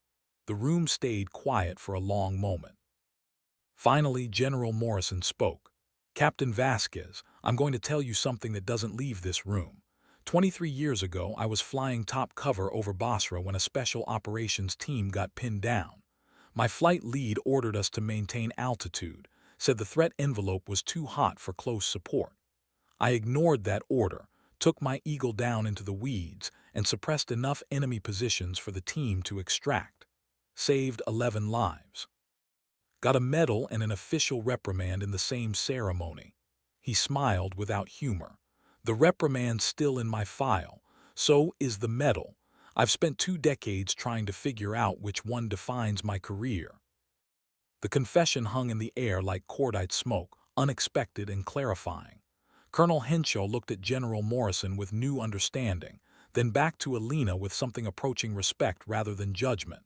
The room stayed quiet for a long moment. Finally, General Morrison spoke. Captain Vasquez, I'm going to tell you something that doesn't leave this room. 23 years ago, I was flying top cover over Basra when a special operations team got pinned down. My flight lead ordered us to maintain altitude, said the threat envelope was too hot for close support. I ignored that order, took my Eagle down into the weeds, and suppressed enough enemy positions for the team to extract. Saved 11 lives. Got a medal and an official reprimand in the same ceremony. He smiled without humor. The reprimand's still in my file. So is the medal. I've spent 2 decades trying to figure out which one defines my career. The confession hung in the air like cordite smoke, unexpected and clarifying. Colonel Henshaw looked at General Morrison with new understanding, then back to Alina with something approaching respect rather than judgment.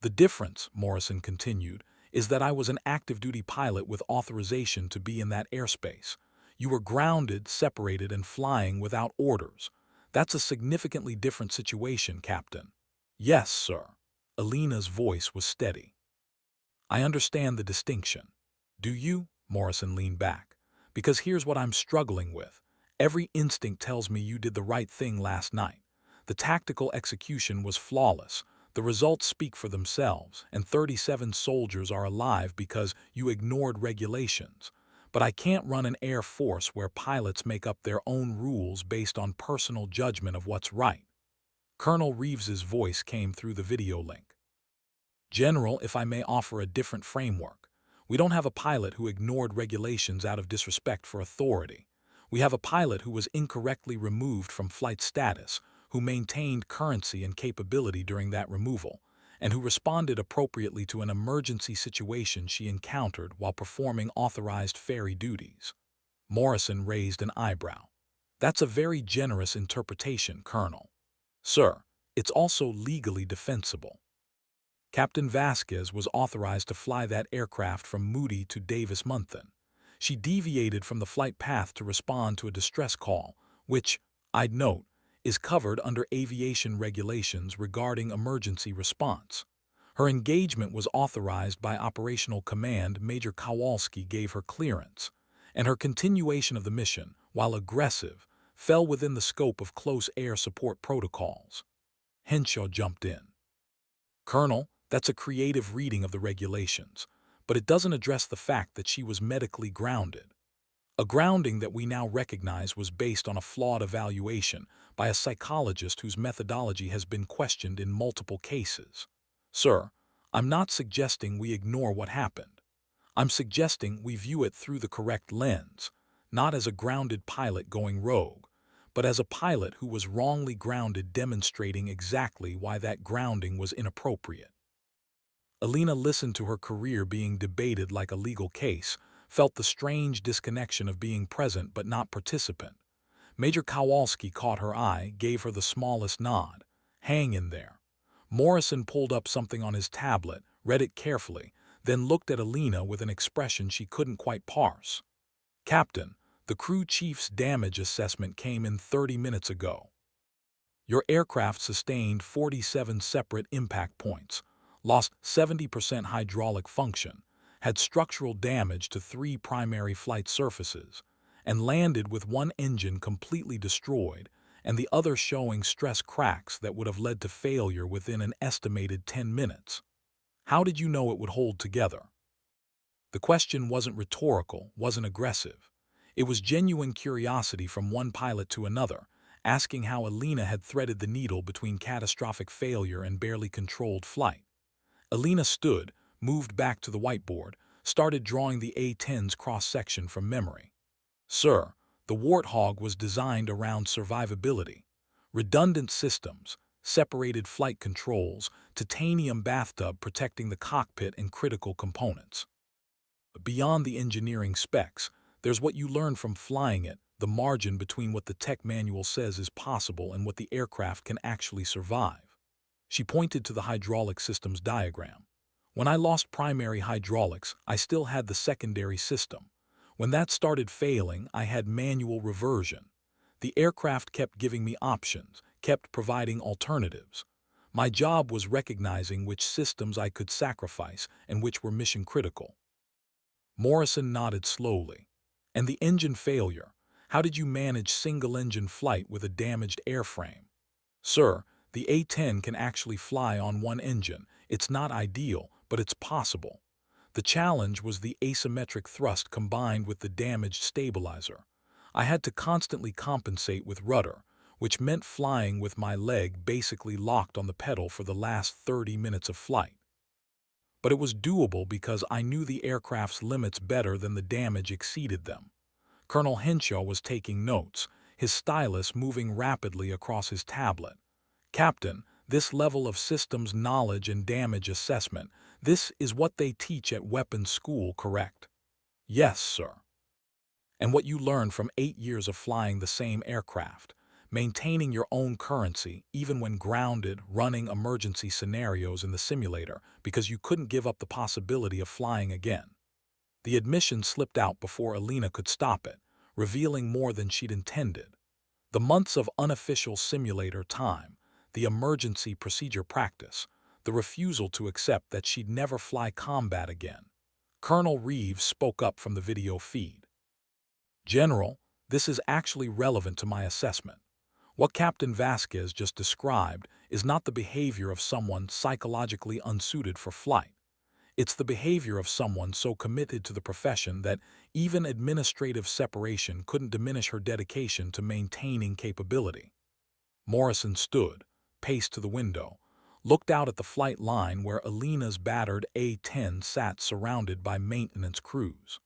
The difference, Morrison continued, is that I was an active-duty pilot with authorization to be in that airspace. You were grounded, separated, and flying without orders. That's a significantly different situation, Captain. Yes, sir. Alina's voice was steady. I understand the distinction. Do you? Morrison leaned back. Because here's what I'm struggling with. Every instinct tells me you did the right thing last night. The tactical execution was flawless. The results speak for themselves, and 37 soldiers are alive because you ignored regulations. But I can't run an air force where pilots make up their own rules based on personal judgment of what's right. Colonel Reeves's voice came through the video link. General, if I may offer a different framework. We don't have a pilot who ignored regulations out of disrespect for authority. We have a pilot who was incorrectly removed from flight status, who maintained currency and capability during that removal, and who responded appropriately to an emergency situation she encountered while performing authorized ferry duties. Morrison raised an eyebrow. That's a very generous interpretation, Colonel. Sir, it's also legally defensible. Captain Vasquez was authorized to fly that aircraft from Moody to Davis-Monthan. She deviated from the flight path to respond to a distress call, which, I'd note, is covered under aviation regulations regarding emergency response. Her engagement was authorized by Operational Command. Major Kowalski gave her clearance, and her continuation of the mission, while aggressive, fell within the scope of close air support protocols. Henshaw jumped in. Colonel, that's a creative reading of the regulations, but it doesn't address the fact that she was medically grounded. A grounding that we now recognize was based on a flawed evaluation by a psychologist whose methodology has been questioned in multiple cases. Sir, I'm not suggesting we ignore what happened. I'm suggesting we view it through the correct lens, not as a grounded pilot going rogue, but as a pilot who was wrongly grounded, demonstrating exactly why that grounding was inappropriate. Alina listened to her career being debated like a legal case, felt the strange disconnection of being present but not participant. Major Kowalski caught her eye, gave her the smallest nod. Hang in there. Morrison pulled up something on his tablet, read it carefully, then looked at Alina with an expression she couldn't quite parse. Captain, the crew chief's damage assessment came in 30 minutes ago. Your aircraft sustained 47 separate impact points, lost 70% hydraulic function, had structural damage to 3 primary flight surfaces, and landed with one engine completely destroyed and the other showing stress cracks that would have led to failure within an estimated 10 minutes. How did you know it would hold together? The question wasn't rhetorical, wasn't aggressive. It was genuine curiosity from one pilot to another, asking how Alina had threaded the needle between catastrophic failure and barely controlled flight. Alina stood, moved back to the whiteboard, started drawing the A-10's cross-section from memory. Sir, the Warthog was designed around survivability. Redundant systems, separated flight controls, titanium bathtub protecting the cockpit and critical components. Beyond the engineering specs, there's what you learn from flying it, the the margin between what the tech manual says is possible and what the aircraft can actually survive. She pointed to the hydraulic systems diagram. When I lost primary hydraulics, I still had the secondary system. When that started failing, I had manual reversion. The aircraft kept giving me options, kept providing alternatives. My job was recognizing which systems I could sacrifice and which were mission critical. Morrison nodded slowly. And the engine failure? How did you manage single-engine flight with a damaged airframe? Sir, the A-10 can actually fly on one engine. It's not ideal, but it's possible. The challenge was the asymmetric thrust combined with the damaged stabilizer. I had to constantly compensate with rudder, which meant flying with my leg basically locked on the pedal for the last 30 minutes of flight. But it was doable because I knew the aircraft's limits better than the damage exceeded them. Colonel Henshaw was taking notes, his stylus moving rapidly across his tablet. Captain, this level of systems knowledge and damage assessment, this is what they teach at weapons school, correct? Yes, sir. And what you learned from 8 years of flying the same aircraft, maintaining your own currency even when grounded, running emergency scenarios in the simulator because you couldn't give up the possibility of flying again. The admission slipped out before Alina could stop it, revealing more than she'd intended. The months of unofficial simulator time, the emergency procedure practice, the refusal to accept that she'd never fly combat again. Colonel Reeves spoke up from the video feed. General, this is actually relevant to my assessment. What Captain Vasquez just described is not the behavior of someone psychologically unsuited for flight. It's the behavior of someone so committed to the profession that even administrative separation couldn't diminish her dedication to maintaining capability. Morrison stood, paced to the window, looked out at the flight line where Alina's battered A-10 sat surrounded by maintenance crews.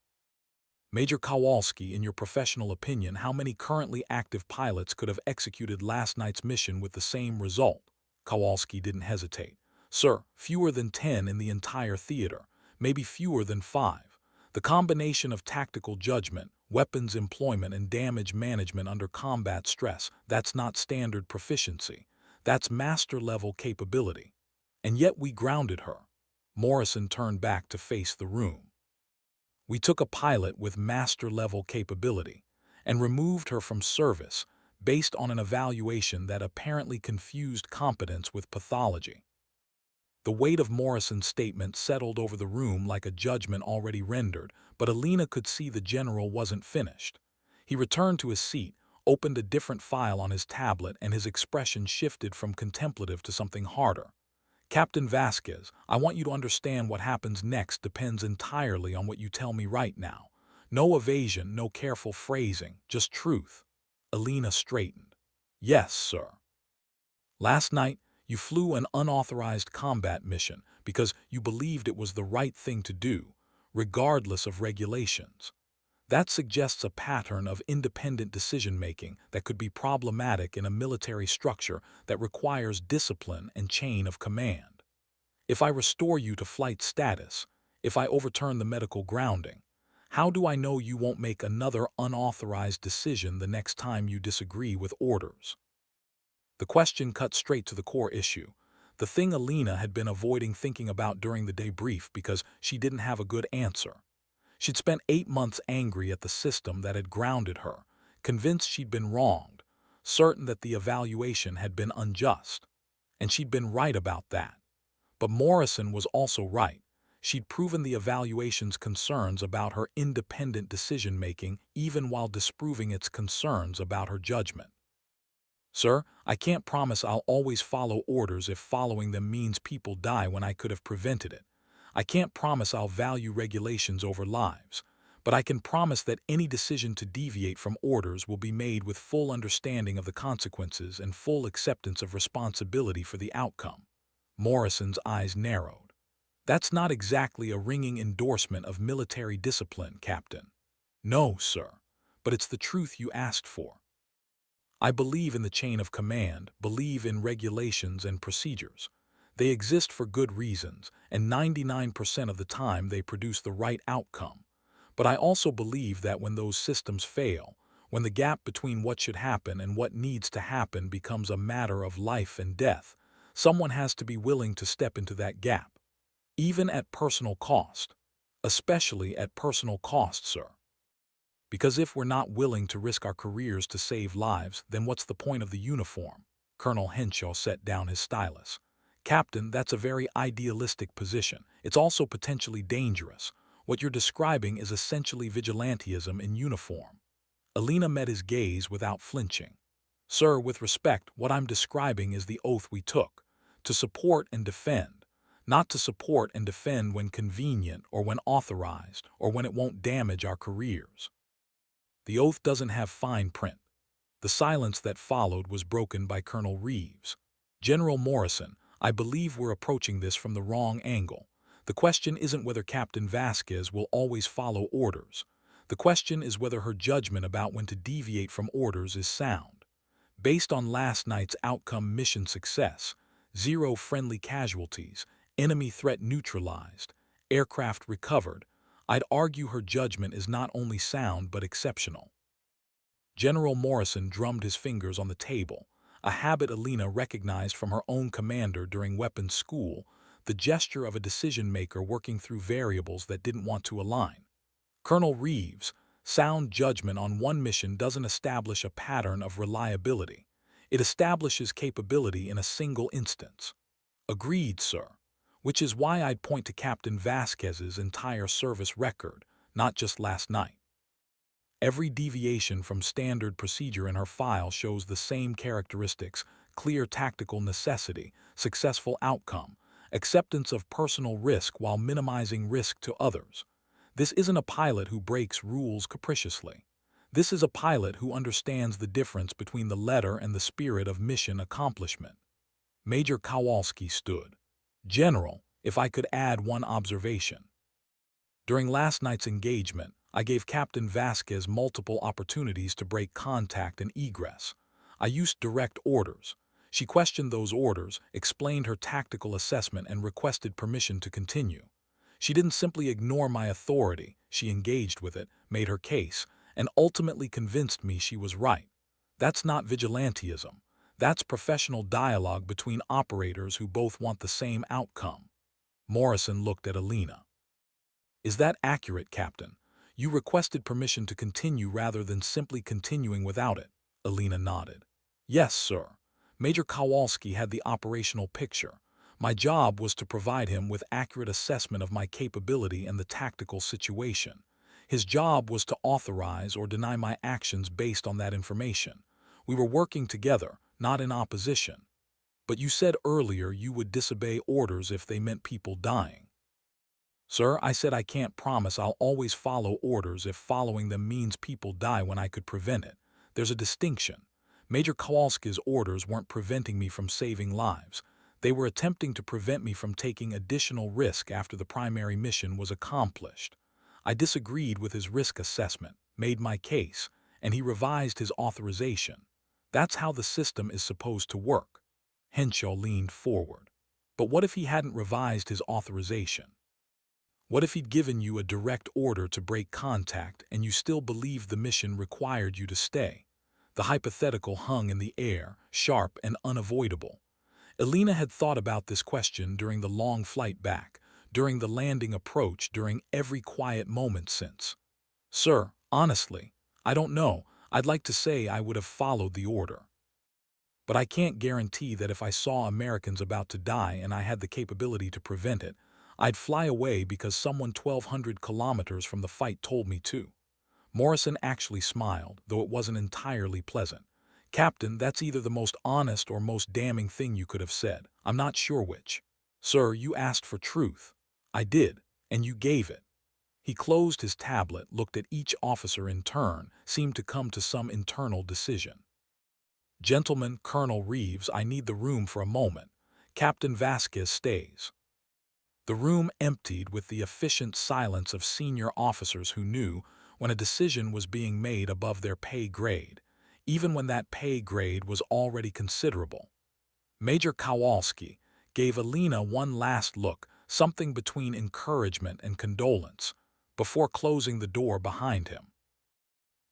Major Kowalski, in your professional opinion, how many currently active pilots could have executed last night's mission with the same result? Kowalski didn't hesitate. Sir, fewer than 10 in the entire theater, maybe fewer than 5. The combination of tactical judgment, weapons employment, and damage management under combat stress, that's not standard proficiency. That's master-level capability. And yet we grounded her. Morrison turned back to face the room. We took a pilot with master-level capability and removed her from service based on an evaluation that apparently confused competence with pathology. The weight of Morrison's statement settled over the room like a judgment already rendered, but Alina could see the general wasn't finished. He returned to his seat, opened a different file on his tablet, and his expression shifted from contemplative to something harder. Captain Vasquez, I want you to understand what happens next depends entirely on what you tell me right now. No evasion, no careful phrasing, just truth. Alina straightened. Yes, sir. Last night, you flew an unauthorized combat mission because you believed it was the right thing to do, regardless of regulations. That suggests a pattern of independent decision-making that could be problematic in a military structure that requires discipline and chain of command. If I restore you to flight status, if I overturn the medical grounding, how do I know you won't make another unauthorized decision the next time you disagree with orders? The question cut straight to the core issue, the thing Alina had been avoiding thinking about during the debrief because she didn't have a good answer. She'd spent 8 months angry at the system that had grounded her, convinced she'd been wronged, certain that the evaluation had been unjust. And she'd been right about that. But Morrison was also right. She'd proven the evaluation's concerns about her independent decision-making even while disproving its concerns about her judgment. Sir, I can't promise I'll always follow orders if following them means people die when I could have prevented it. I can't promise I'll value regulations over lives, but I can promise that any decision to deviate from orders will be made with full understanding of the consequences and full acceptance of responsibility for the outcome. Morrison's eyes narrowed. That's not exactly a ringing endorsement of military discipline, Captain. No, sir, but it's the truth you asked for. I believe in the chain of command, believe in regulations and procedures. They exist for good reasons, and 99% of the time they produce the right outcome. But I also believe that when those systems fail, When the gap between what should happen and what needs to happen becomes a matter of life and death, someone has to be willing to step into that gap, even at personal cost. Especially at personal cost, sir. Because if we're not willing to risk our careers to save lives, then what's the point of the uniform? Colonel Henshaw set down his stylus. Captain, that's a very idealistic position. It's also potentially dangerous. What you're describing is essentially vigilantism in uniform. Alina met his gaze without flinching. Sir, with respect, what I'm describing is the oath we took, to support and defend, not to support and defend when convenient or when authorized or when it won't damage our careers. The oath doesn't have fine print. The silence that followed was broken by Colonel Reeves. General Morrison, I believe we're approaching this from the wrong angle. The question isn't whether Captain Vasquez will always follow orders. The question is whether her judgment about when to deviate from orders is sound. Based on last night's outcome mission success, 0 friendly casualties, enemy threat neutralized, aircraft recovered, I'd argue her judgment is not only sound but exceptional. General Morrison drummed his fingers on the table, a habit Alina recognized from her own commander during weapons school, the gesture of a decision-maker working through variables that didn't want to align. Colonel Reeves, sound judgment on one mission doesn't establish a pattern of reliability. It establishes capability in a single instance. Agreed, sir. Which is why I'd point to Captain Vasquez's entire service record, not just last night. Every deviation from standard procedure in her file shows the same characteristics: clear tactical necessity, successful outcome, acceptance of personal risk while minimizing risk to others. This isn't a pilot who breaks rules capriciously. This is a pilot who understands the difference between the letter and the spirit of mission accomplishment. Major Kowalski stood. General, if I could add one observation. During last night's engagement, I gave Captain Vasquez multiple opportunities to break contact and egress. I used direct orders. She questioned those orders, explained her tactical assessment, and requested permission to continue. She didn't simply ignore my authority, she engaged with it, made her case, and ultimately convinced me she was right. That's not vigilantism. That's professional dialogue between operators who both want the same outcome. Morrison looked at Alina. Is that accurate, Captain? You requested permission to continue rather than simply continuing without it. Alina nodded. Yes, sir. Major Kowalski had the operational picture. My job was to provide him with accurate assessment of my capability and the tactical situation. His job was to authorize or deny my actions based on that information. We were working together, not in opposition. But you said earlier you would disobey orders if they meant people dying. Sir, I said I can't promise I'll always follow orders if following them means people die when I could prevent it. There's a distinction. Major Kowalski's orders weren't preventing me from saving lives. They were attempting to prevent me from taking additional risk after the primary mission was accomplished. I disagreed with his risk assessment, made my case, and he revised his authorization. That's how the system is supposed to work. Henshaw leaned forward. But what if he hadn't revised his authorization? What if he'd given you a direct order to break contact and you still believed the mission required you to stay? The hypothetical hung in the air, sharp and unavoidable. Alina had thought about this question during the long flight back, during the landing approach, during every quiet moment since. Sir, honestly, I don't know. I'd like to say I would have followed the order. But I can't guarantee that if I saw Americans about to die and I had the capability to prevent it, I'd fly away because someone 1,200 kilometers from the fight told me to. Morrison actually smiled, though it wasn't entirely pleasant. Captain, that's either the most honest or most damning thing you could have said. I'm not sure which. Sir, you asked for truth. I did, and you gave it. He closed his tablet, looked at each officer in turn, seemed to come to some internal decision. Gentlemen, Colonel Reeves, I need the room for a moment. Captain Vasquez stays. The room emptied with the efficient silence of senior officers who knew when a decision was being made above their pay grade, even when that pay grade was already considerable. Major Kowalski gave Alina one last look, something between encouragement and condolence, before closing the door behind him.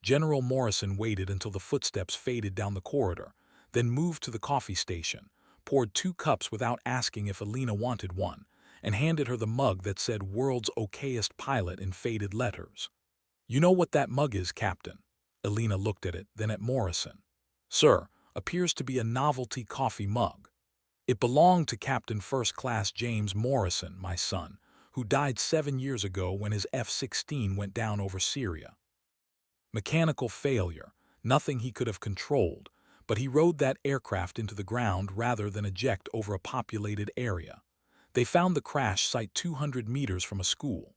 General Morrison waited until the footsteps faded down the corridor, then moved to the coffee station, poured 2 cups without asking if Alina wanted one, and handed her the mug that said "World's Okayest Pilot" in faded letters. "You know what that mug is, Captain?" Alina looked at it, then at Morrison. "Sir, appears to be a novelty coffee mug. It belonged to Captain First Class James Morrison, my son, who died 7 years ago when his F-16 went down over Syria. Mechanical failure, nothing he could have controlled, but he rode that aircraft into the ground rather than eject over a populated area. They found the crash site 200 meters from a school."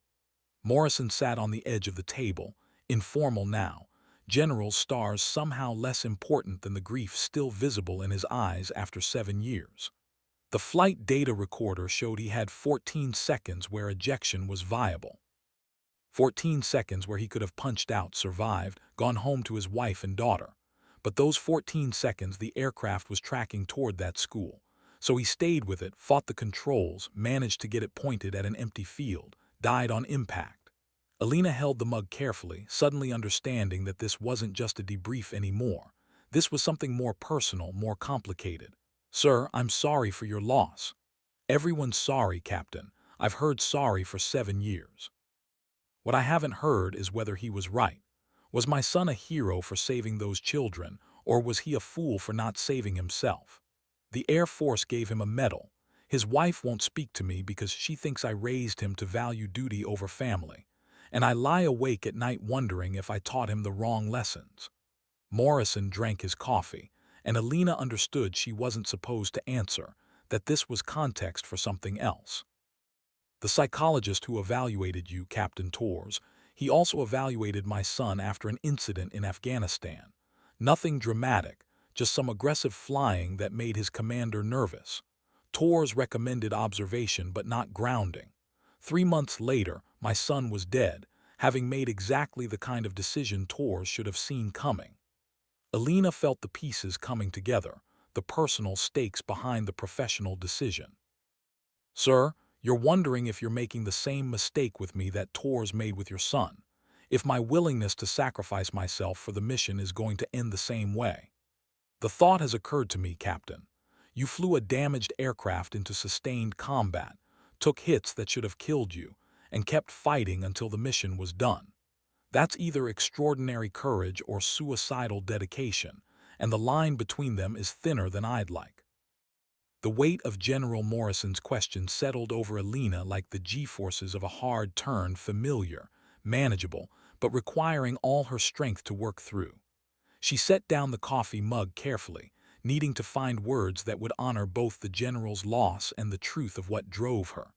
Morrison sat on the edge of the table, informal now, General's stars somehow less important than the grief still visible in his eyes after 7 years. The flight data recorder showed he had 14 seconds where ejection was viable. 14 seconds where he could have punched out, survived, gone home to his wife and daughter. But those 14 seconds the aircraft was tracking toward that school. So he stayed with it, fought the controls, managed to get it pointed at an empty field, died on impact. Alina held the mug carefully, suddenly understanding that this wasn't just a debrief anymore. This was something more personal, more complicated. "Sir, I'm sorry for your loss." "Everyone's sorry, Captain. I've heard sorry for 7 years. What I haven't heard is whether he was right. Was my son a hero for saving those children, or was he a fool for not saving himself? The Air Force gave him a medal. His wife won't speak to me because she thinks I raised him to value duty over family. And I lie awake at night wondering if I taught him the wrong lessons." Morrison drank his coffee, and Alina understood she wasn't supposed to answer, that this was context for something else. "The psychologist who evaluated you, Captain Torres, he also evaluated my son after an incident in Afghanistan. Nothing dramatic, just some aggressive flying that made his commander nervous. Torres recommended observation but not grounding. 3 months later, my son was dead, having made exactly the kind of decision Torres should have seen coming." Alina felt the pieces coming together, the personal stakes behind the professional decision. "Sir, you're wondering if you're making the same mistake with me that Torres made with your son. If my willingness to sacrifice myself for the mission is going to end the same way. The thought has occurred to me, Captain. You flew a damaged aircraft into sustained combat, took hits that should have killed you, and kept fighting until the mission was done. That's either extraordinary courage or suicidal dedication, and the line between them is thinner than I'd like." The weight of General Morrison's question settled over Alina like the G-forces of a hard turn, familiar, manageable, but requiring all her strength to work through. She set down the coffee mug carefully, needing to find words that would honor both the general's loss and the truth of what drove her.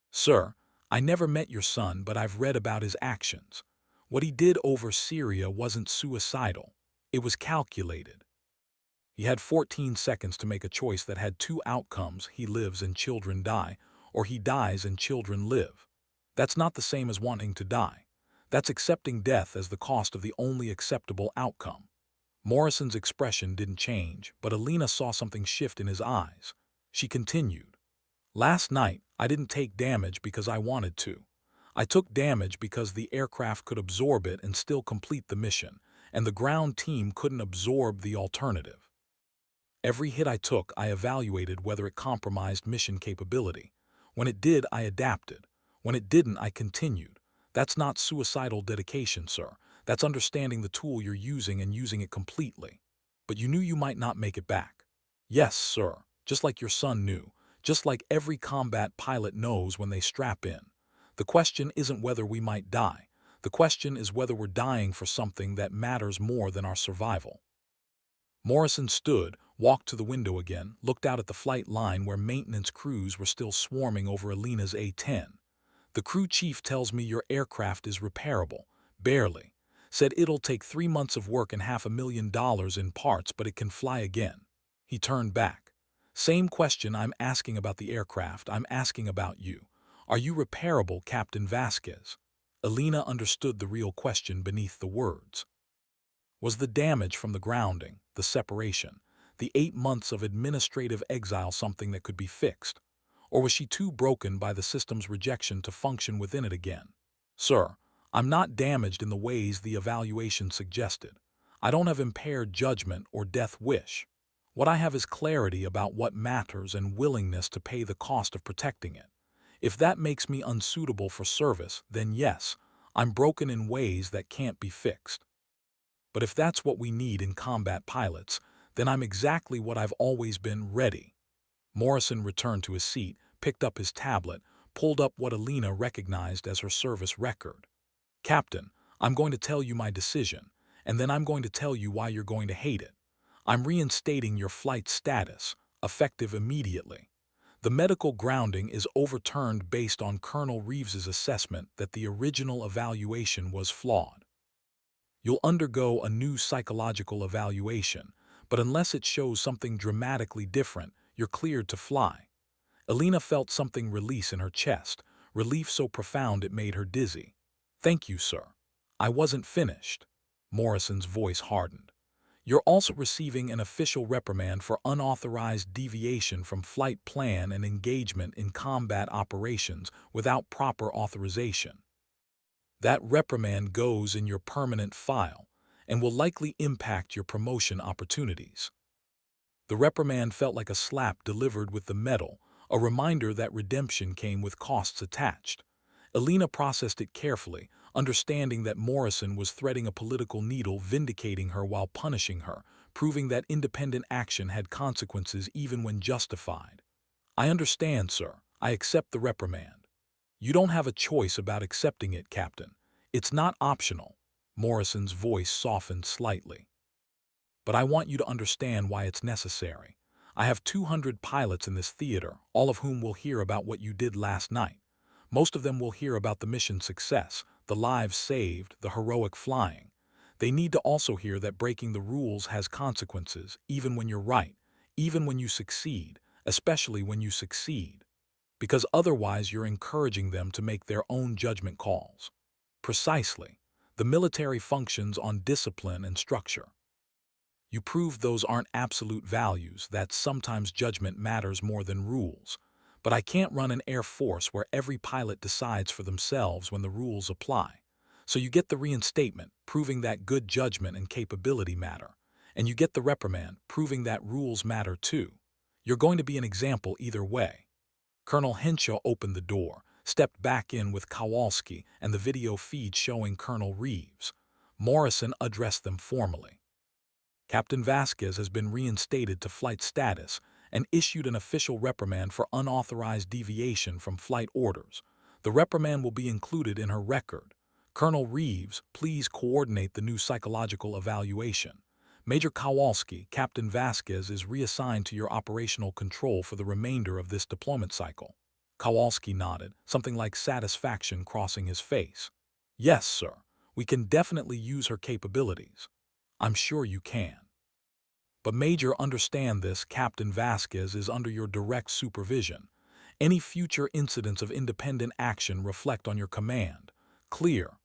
"Sir, I never met your son, but I've read about his actions. What he did over Syria wasn't suicidal. It was calculated. He had 14 seconds to make a choice that had 2 outcomes: he lives and children die, or he dies and children live. That's not the same as wanting to die. That's accepting death as the cost of the only acceptable outcome." Morrison's expression didn't change, but Alina saw something shift in his eyes. She continued, "Last night, I didn't take damage because I wanted to. I took damage because the aircraft could absorb it and still complete the mission, and the ground team couldn't absorb the alternative. Every hit I took, I evaluated whether it compromised mission capability. When it did, I adapted. When it didn't, I continued. That's not suicidal dedication, sir. That's understanding the tool you're using and using it completely. But you knew you might not make it back." "Yes, sir. Just like your son knew. Just like every combat pilot knows when they strap in. The question isn't whether we might die. The question is whether we're dying for something that matters more than our survival." Morrison stood, walked to the window again, looked out at the flight line where maintenance crews were still swarming over Alina's A-10. "The crew chief tells me your aircraft is repairable. Barely. Said it'll take 3 months of work and $500,000 in parts, but it can fly again." He turned back. "Same question I'm asking about the aircraft, I'm asking about you. Are you repairable, Captain Vasquez?" Alina understood the real question beneath the words. Was the damage from the grounding, the separation, the 8 months of administrative exile something that could be fixed? Or was she too broken by the system's rejection to function within it again? "Sir, I'm not damaged in the ways the evaluation suggested. I don't have impaired judgment or death wish. What I have is clarity about what matters and willingness to pay the cost of protecting it. If that makes me unsuitable for service, then yes, I'm broken in ways that can't be fixed. But if that's what we need in combat pilots, then I'm exactly what I've always been: ready. Morrison returned to his seat, picked up his tablet, pulled up what Alina recognized as her service record. Captain, I'm going to tell you my decision, and then I'm going to tell you why you're going to hate it. I'm reinstating your flight status, effective immediately. The medical grounding is overturned based on Colonel Reeves's assessment that the original evaluation was flawed. You'll undergo a new psychological evaluation, but unless it shows something dramatically different, you're cleared to fly. Alina felt something release in her chest, relief so profound it made her dizzy. Thank you, sir. I wasn't finished. Morrison's voice hardened. You're also receiving an official reprimand for unauthorized deviation from flight plan and engagement in combat operations without proper authorization. That reprimand goes in your permanent file and will likely impact your promotion opportunities. The reprimand felt like a slap delivered with the medal, a reminder that redemption came with costs attached. Alina processed it carefully, understanding that Morrison was threading a political needle, vindicating her while punishing her, proving that independent action had consequences even when justified. I understand, sir. I accept the reprimand. You don't have a choice about accepting it, Captain. It's not optional. Morrison's voice softened slightly. But I want you to understand why it's necessary. I have 200 pilots in this theater, all of whom will hear about what you did last night. Most of them will hear about the mission's success, the lives saved, the heroic flying. They need to also hear that breaking the rules has consequences, even when you're right, even when you succeed, especially when you succeed. Because otherwise you're encouraging them to make their own judgment calls. Precisely. The military functions on discipline and structure. You prove those aren't absolute values, that sometimes judgment matters more than rules. But I can't run an air force where every pilot decides for themselves when the rules apply. So you get the reinstatement, proving that good judgment and capability matter. And you get the reprimand, proving that rules matter too. You're going to be an example either way. Colonel Henshaw opened the door, stepped back in with Kowalski and the video feed showing Colonel Reeves. Morrison addressed them formally. Captain Vasquez has been reinstated to flight status and issued an official reprimand for unauthorized deviation from flight orders. The reprimand will be included in her record. Colonel Reeves, please coordinate the new psychological evaluation. Major Kowalski, Captain Vasquez is reassigned to your operational control for the remainder of this deployment cycle. Kowalski nodded, something like satisfaction crossing his face. Yes, sir. We can definitely use her capabilities. I'm sure you can. But Major, understand this: Captain Vasquez is under your direct supervision. Any future incidents of independent action reflect on your command. Clear.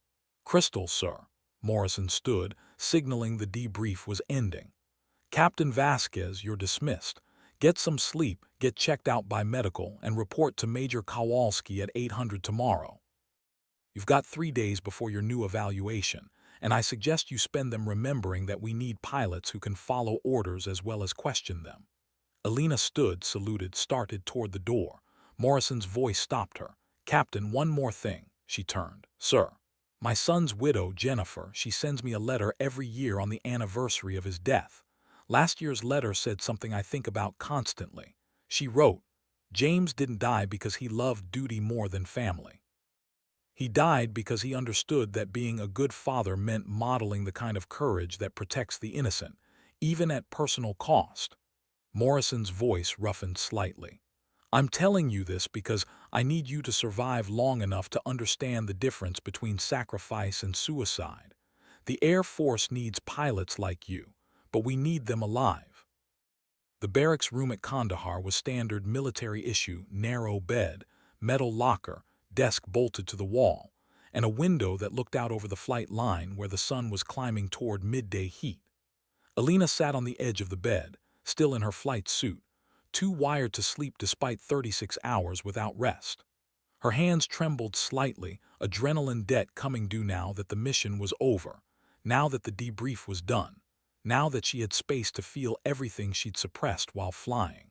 Crystal, sir. Morrison stood, signaling the debrief was ending. Captain Vasquez, you're dismissed. Get some sleep, get checked out by medical, and report to Major Kowalski at 800 tomorrow. You've got 3 days before your new evaluation, and I suggest you spend them remembering that we need pilots who can follow orders as well as question them. Alina stood, saluted, started toward the door. Morrison's voice stopped her. Captain, one more thing. She turned. Sir. My son's widow, Jennifer, she sends me a letter every year on the anniversary of his death. Last year's letter said something I think about constantly. She wrote, James didn't die because he loved duty more than family. He died because he understood that being a good father meant modeling the kind of courage that protects the innocent, even at personal cost. Morrison's voice roughened slightly. I'm telling you this because I need you to survive long enough to understand the difference between sacrifice and suicide. The Air Force needs pilots like you, but we need them alive. The barracks room at Kandahar was standard military issue: narrow bed, metal locker, desk bolted to the wall, and a window that looked out over the flight line where the sun was climbing toward midday heat. Alina sat on the edge of the bed, still in her flight suit, too wired to sleep despite 36 hours without rest. Her hands trembled slightly, adrenaline debt coming due now that the mission was over, now that the debrief was done, now that she had space to feel everything she'd suppressed while flying.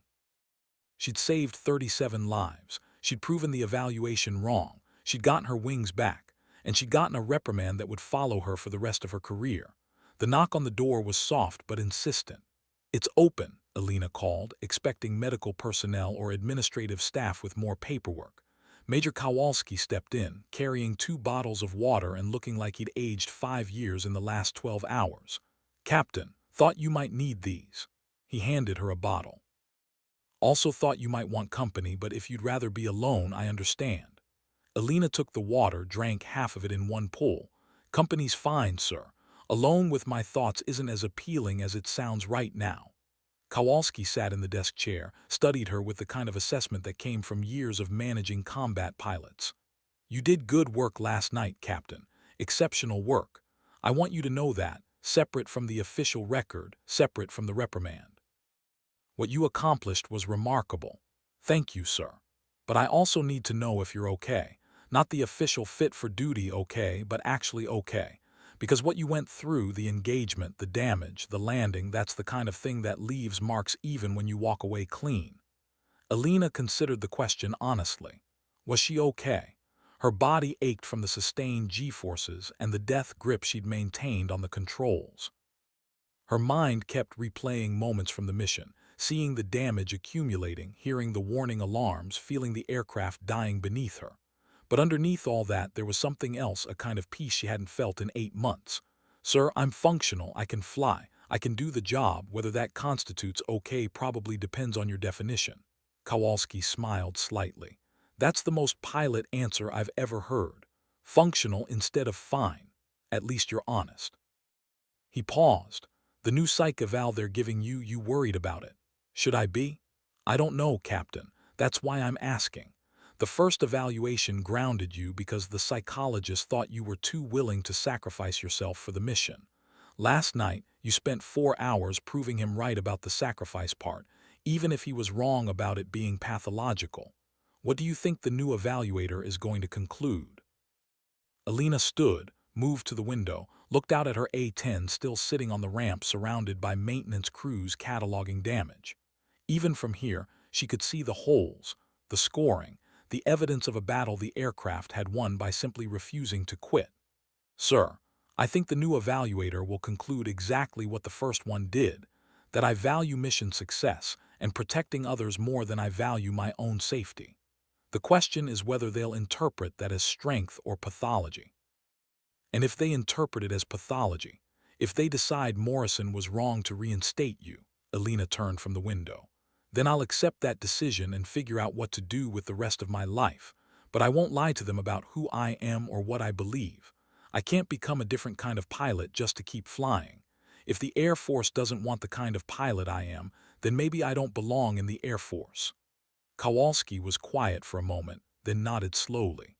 She'd saved 37 lives, she'd proven the evaluation wrong, she'd gotten her wings back, and she'd gotten a reprimand that would follow her for the rest of her career. The knock on the door was soft but insistent. "It's open," Alina called, expecting medical personnel or administrative staff with more paperwork. Major Kowalski stepped in, carrying 2 bottles of water and looking like he'd aged 5 years in the last 12 hours. "Captain, thought you might need these." He handed her a bottle. "Also thought you might want company, but if you'd rather be alone, I understand." Alina took the water, drank half of it in one pull. "Company's fine, sir. Alone with my thoughts isn't as appealing as it sounds right now." Kowalski sat in the desk chair, studied her with the kind of assessment that came from years of managing combat pilots. "You did good work last night, Captain. Exceptional work. I want you to know that, separate from the official record, separate from the reprimand. What you accomplished was remarkable. Thank you, sir. But I also need to know if you're okay. Not the official fit for duty okay, but actually okay. Because what you went through, the engagement, the damage, the landing, that's the kind of thing that leaves marks even when you walk away clean." Alina considered the question honestly. Was she okay? Her body ached from the sustained G-forces and the death grip she'd maintained on the controls. Her mind kept replaying moments from the mission, seeing the damage accumulating, hearing the warning alarms, feeling the aircraft dying beneath her. But underneath all that, there was something else, a kind of peace she hadn't felt in 8 months. "Sir, I'm functional, I can fly, I can do the job. Whether that constitutes okay probably depends on your definition." Kowalski smiled slightly. "That's the most pilot answer I've ever heard. Functional instead of fine. At least you're honest." He paused. "The new psych eval they're giving you, you worried about it. Should I be?" "I don't know, Captain. That's why I'm asking. The first evaluation grounded you because the psychologist thought you were too willing to sacrifice yourself for the mission. Last night, you spent 4 hours proving him right about the sacrifice part, even if he was wrong about it being pathological. What do you think the new evaluator is going to conclude?" Alina stood, moved to the window, looked out at her A-10 still sitting on the ramp surrounded by maintenance crews cataloging damage. Even from here, she could see the holes, the scoring, the evidence of a battle the aircraft had won by simply refusing to quit. "Sir, I think the new evaluator will conclude exactly what the first one did, that I value mission success and protecting others more than I value my own safety. The question is whether they'll interpret that as strength or pathology. And if they interpret it as pathology, if they decide Morrison was wrong to reinstate you," Alina turned from the window, "then I'll accept that decision and figure out what to do with the rest of my life. But I won't lie to them about who I am or what I believe. I can't become a different kind of pilot just to keep flying. If the Air Force doesn't want the kind of pilot I am, then maybe I don't belong in the Air Force." Kowalski was quiet for a moment, then nodded slowly.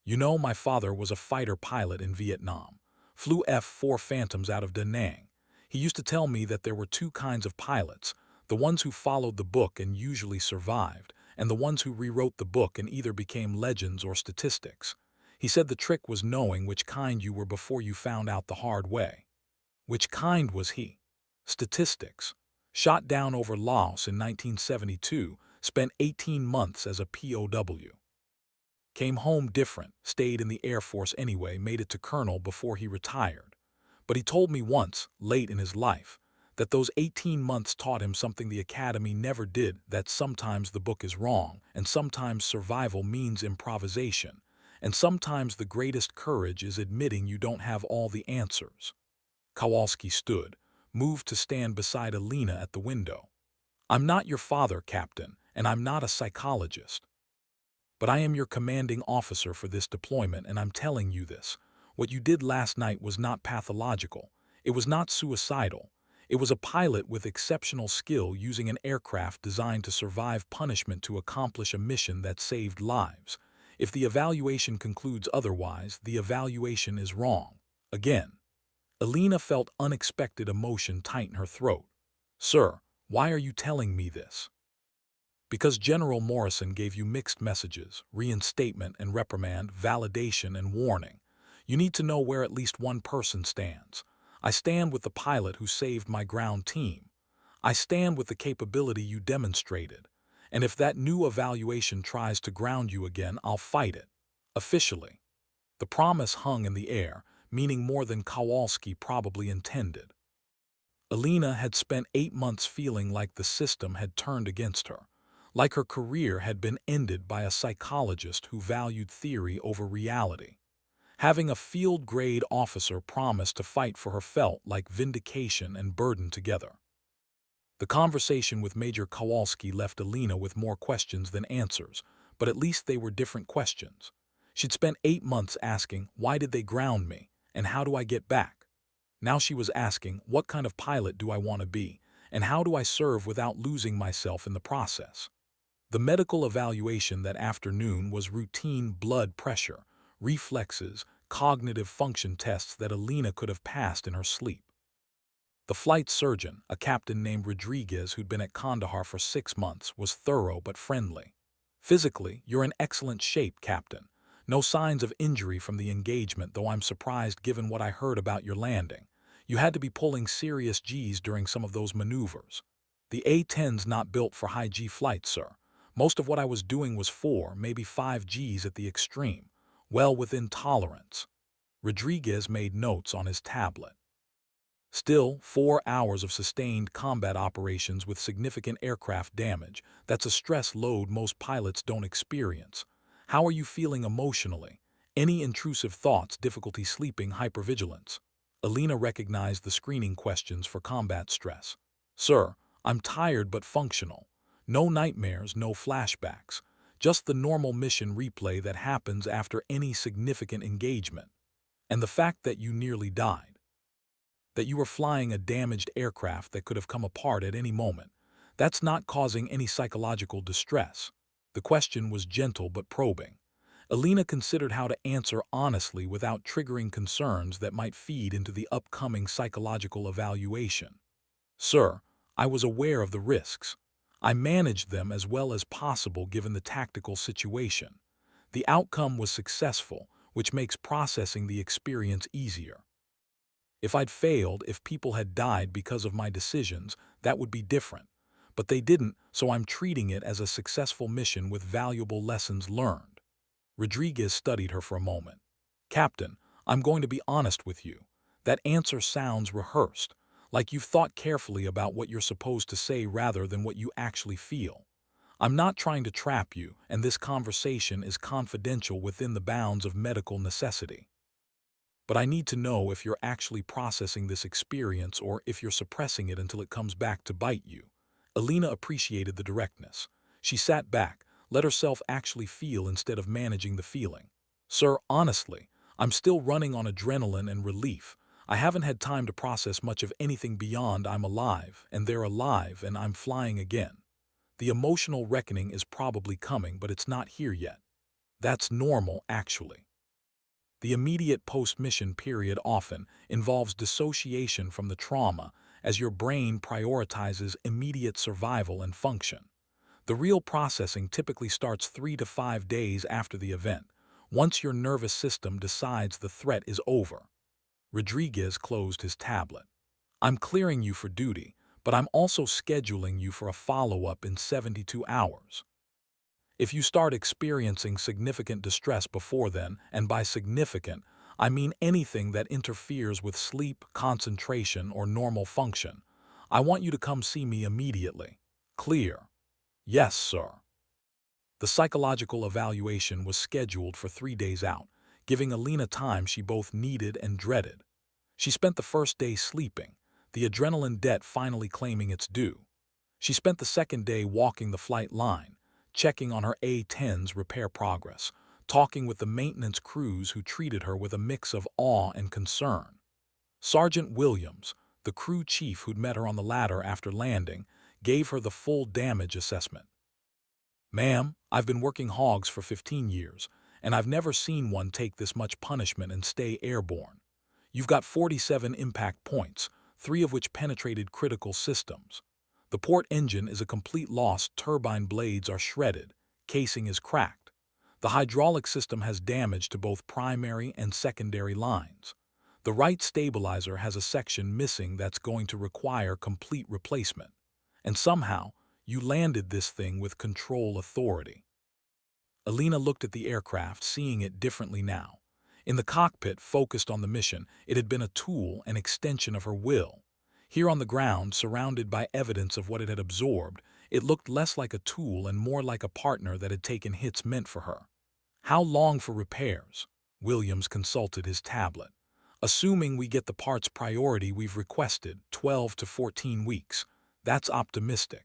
"You know, my father was a fighter pilot in Vietnam. Flew F-4 Phantoms out of Da Nang. He used to tell me that there were 2 kinds of pilots, the ones who followed the book and usually survived, and the ones who rewrote the book and either became legends or statistics. He said the trick was knowing which kind you were before you found out the hard way." "Which kind was he?" "Statistics. Shot down over Laos in 1972, spent 18 months as a POW. Came home different, stayed in the Air Force anyway, made it to colonel before he retired. But he told me once, late in his life, that those 18 months taught him something the academy never did, that sometimes the book is wrong, and sometimes survival means improvisation, and sometimes the greatest courage is admitting you don't have all the answers." Kowalski stood, moved to stand beside Alina at the window. "I'm not your father, Captain, and I'm not a psychologist. But I am your commanding officer for this deployment, and I'm telling you this. What you did last night was not pathological. It was not suicidal. It was a pilot with exceptional skill using an aircraft designed to survive punishment to accomplish a mission that saved lives. If the evaluation concludes otherwise, the evaluation is wrong." Again, Alina felt unexpected emotion tighten her throat. "Sir, why are you telling me this?" Because General Morrison gave you mixed messages, reinstatement and reprimand, validation and warning. You need to know where at least one person stands. I stand with the pilot who saved my ground team. I stand with the capability you demonstrated. And if that new evaluation tries to ground you again, I'll fight it. Officially. The promise hung in the air, meaning more than Kowalski probably intended. Alina had spent 8 months feeling like the system had turned against her, like her career had been ended by a psychologist who valued theory over reality. Having a field-grade officer promise to fight for her felt like vindication and burden together. The conversation with Major Kowalski left Alina with more questions than answers, but at least they were different questions. She'd spent 8 months asking, why did they ground me, and how do I get back? Now she was asking, what kind of pilot do I want to be, and how do I serve without losing myself in the process? The medical evaluation that afternoon was routine blood pressure, reflexes, cognitive function tests that Alina could have passed in her sleep. The flight surgeon, a captain named Rodriguez who'd been at Kandahar for 6 months, was thorough but friendly. Physically, you're in excellent shape, Captain. No signs of injury from the engagement, though I'm surprised given what I heard about your landing. You had to be pulling serious Gs during some of those maneuvers. The A-10's not built for high G flights, sir. Most of what I was doing was 4, maybe 5 Gs at the extreme, well within tolerance. Rodriguez made notes on his tablet. Still, 4 hours of sustained combat operations with significant aircraft damage, that's a stress load most pilots don't experience. How are you feeling emotionally? Any intrusive thoughts, difficulty sleeping, hypervigilance? Alina recognized the screening questions for combat stress. Sir, I'm tired but functional. No nightmares, no flashbacks. Just the normal mission replay that happens after any significant engagement. And the fact that you nearly died. That you were flying a damaged aircraft that could have come apart at any moment. That's not causing any psychological distress. The question was gentle but probing. Alina considered how to answer honestly without triggering concerns that might feed into the upcoming psychological evaluation. Sir, I was aware of the risks. I managed them as well as possible given the tactical situation. The outcome was successful, which makes processing the experience easier. If I'd failed, if people had died because of my decisions, that would be different. But they didn't, so I'm treating it as a successful mission with valuable lessons learned. Rodriguez studied her for a moment. Captain, I'm going to be honest with you. That answer sounds rehearsed, like you've thought carefully about what you're supposed to say rather than what you actually feel. I'm not trying to trap you, and this conversation is confidential within the bounds of medical necessity. But I need to know if you're actually processing this experience or if you're suppressing it until it comes back to bite you. Alina appreciated the directness. She sat back, let herself actually feel instead of managing the feeling. Sir, honestly, I'm still running on adrenaline and relief. I haven't had time to process much of anything beyond I'm alive, and they're alive, and I'm flying again. The emotional reckoning is probably coming, but it's not here yet. That's normal, actually. The immediate post-mission period often involves dissociation from the trauma as your brain prioritizes immediate survival and function. The real processing typically starts 3 to 5 days after the event, once your nervous system decides the threat is over. Rodriguez closed his tablet. I'm clearing you for duty, but I'm also scheduling you for a follow-up in 72 hours. If you start experiencing significant distress before then, and by significant, I mean anything that interferes with sleep, concentration, or normal function, I want you to come see me immediately. Clear? Yes, sir. The psychological evaluation was scheduled for 3 days out, giving Alina time she both needed and dreaded. She spent the first day sleeping, the adrenaline debt finally claiming its due. She spent the second day walking the flight line, checking on her A-10's repair progress, talking with the maintenance crews who treated her with a mix of awe and concern. Sergeant Williams, the crew chief who'd met her on the ladder after landing, gave her the full damage assessment. Ma'am, I've been working hogs for 15 years, and I've never seen one take this much punishment and stay airborne. You've got 47 impact points, 3 of which penetrated critical systems. The port engine is a complete loss, turbine blades are shredded, casing is cracked. The hydraulic system has damage to both primary and secondary lines. The right stabilizer has a section missing that's going to require complete replacement. And somehow, you landed this thing with control authority. Alina looked at the aircraft, seeing it differently now. In the cockpit, focused on the mission, it had been a tool, an extension of her will. Here on the ground, surrounded by evidence of what it had absorbed, it looked less like a tool and more like a partner that had taken hits meant for her. How long for repairs? Williams consulted his tablet. Assuming we get the parts priority we've requested, 12 to 14 weeks. That's optimistic.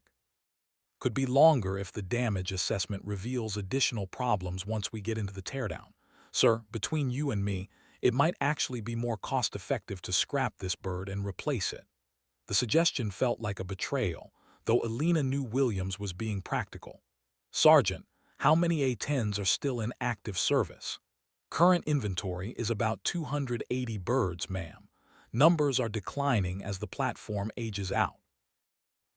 Could be longer if the damage assessment reveals additional problems once we get into the teardown. Sir, between you and me, it might actually be more cost-effective to scrap this bird and replace it. The suggestion felt like a betrayal, though Alina knew Williams was being practical. Sergeant, how many A-10s are still in active service? Current inventory is about 280 birds, ma'am. Numbers are declining as the platform ages out.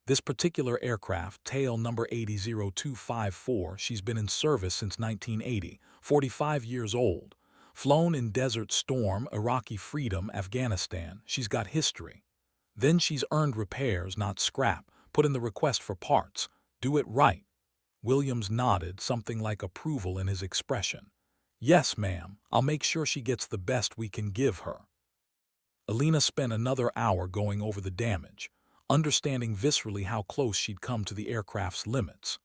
This particular aircraft, tail number 800254, she's been in service since 1980, 45 years old. Flown in Desert Storm, Iraqi Freedom, Afghanistan, she's got history. Then she's earned repairs, not scrap. Put in the request for parts. Do it right. Williams nodded, something like approval in his expression. Yes, ma'am, I'll make sure she gets the best we can give her. Alina spent another hour going over the damage, understanding viscerally how close she'd come to the aircraft's limits.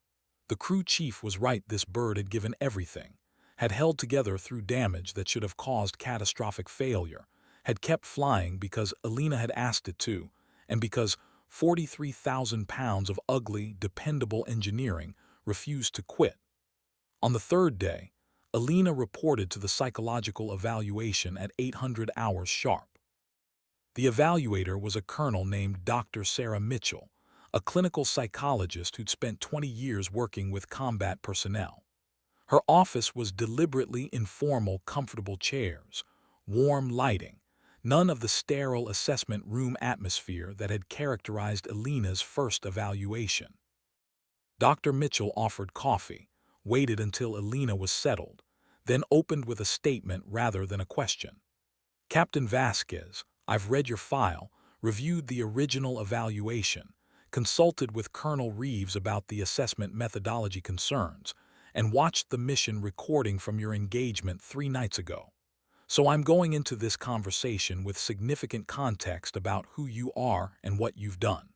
The crew chief was right, this bird had given everything, had held together through damage that should have caused catastrophic failure, had kept flying because Alina had asked it to, and because 43,000 pounds of ugly, dependable engineering refused to quit. On the third day, Alina reported to the psychological evaluation at 800 hours sharp. The evaluator was a colonel named Dr. Sarah Mitchell, a clinical psychologist who'd spent 20 years working with combat personnel. Her office was deliberately informal, comfortable chairs, warm lighting, none of the sterile assessment room atmosphere that had characterized Alina's first evaluation. Dr. Mitchell offered coffee, waited until Alina was settled, then opened with a statement rather than a question. Captain Vasquez, I've read your file, reviewed the original evaluation, consulted with Colonel Reeves about the assessment methodology concerns, and watched the mission recording from your engagement 3 nights ago. So I'm going into this conversation with significant context about who you are and what you've done.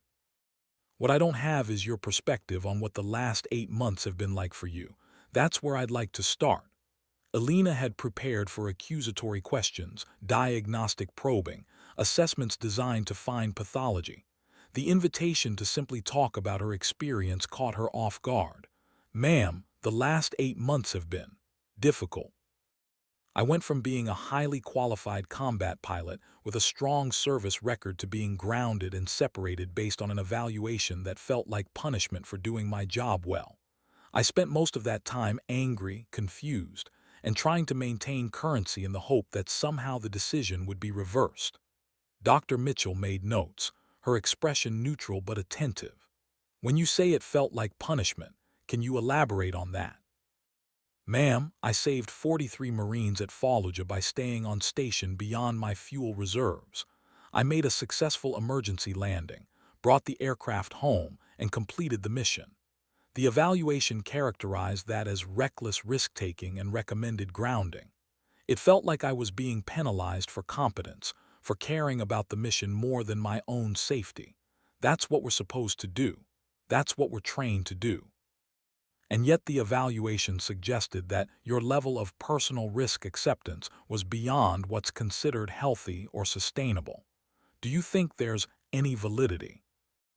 What I don't have is your perspective on what the last 8 months have been like for you. That's where I'd like to start. Alina had prepared for accusatory questions, diagnostic probing, assessments designed to find pathology. The invitation to simply talk about her experience caught her off guard. Ma'am, the last 8 months have been difficult. I went from being a highly qualified combat pilot with a strong service record to being grounded and separated based on an evaluation that felt like punishment for doing my job well. I spent most of that time angry, confused, and trying to maintain currency in the hope that somehow the decision would be reversed. Dr. Mitchell made notes, her expression neutral but attentive. When you say it felt like punishment, can you elaborate on that? Ma'am, I saved 43 Marines at Fallujah by staying on station beyond my fuel reserves. I made a successful emergency landing, brought the aircraft home, and completed the mission. The evaluation characterized that as reckless risk-taking and recommended grounding. It felt like I was being penalized for competence, for caring about the mission more than my own safety. That's what we're supposed to do. That's what we're trained to do. And yet the evaluation suggested that your level of personal risk acceptance was beyond what's considered healthy or sustainable. Do you think there's any validity?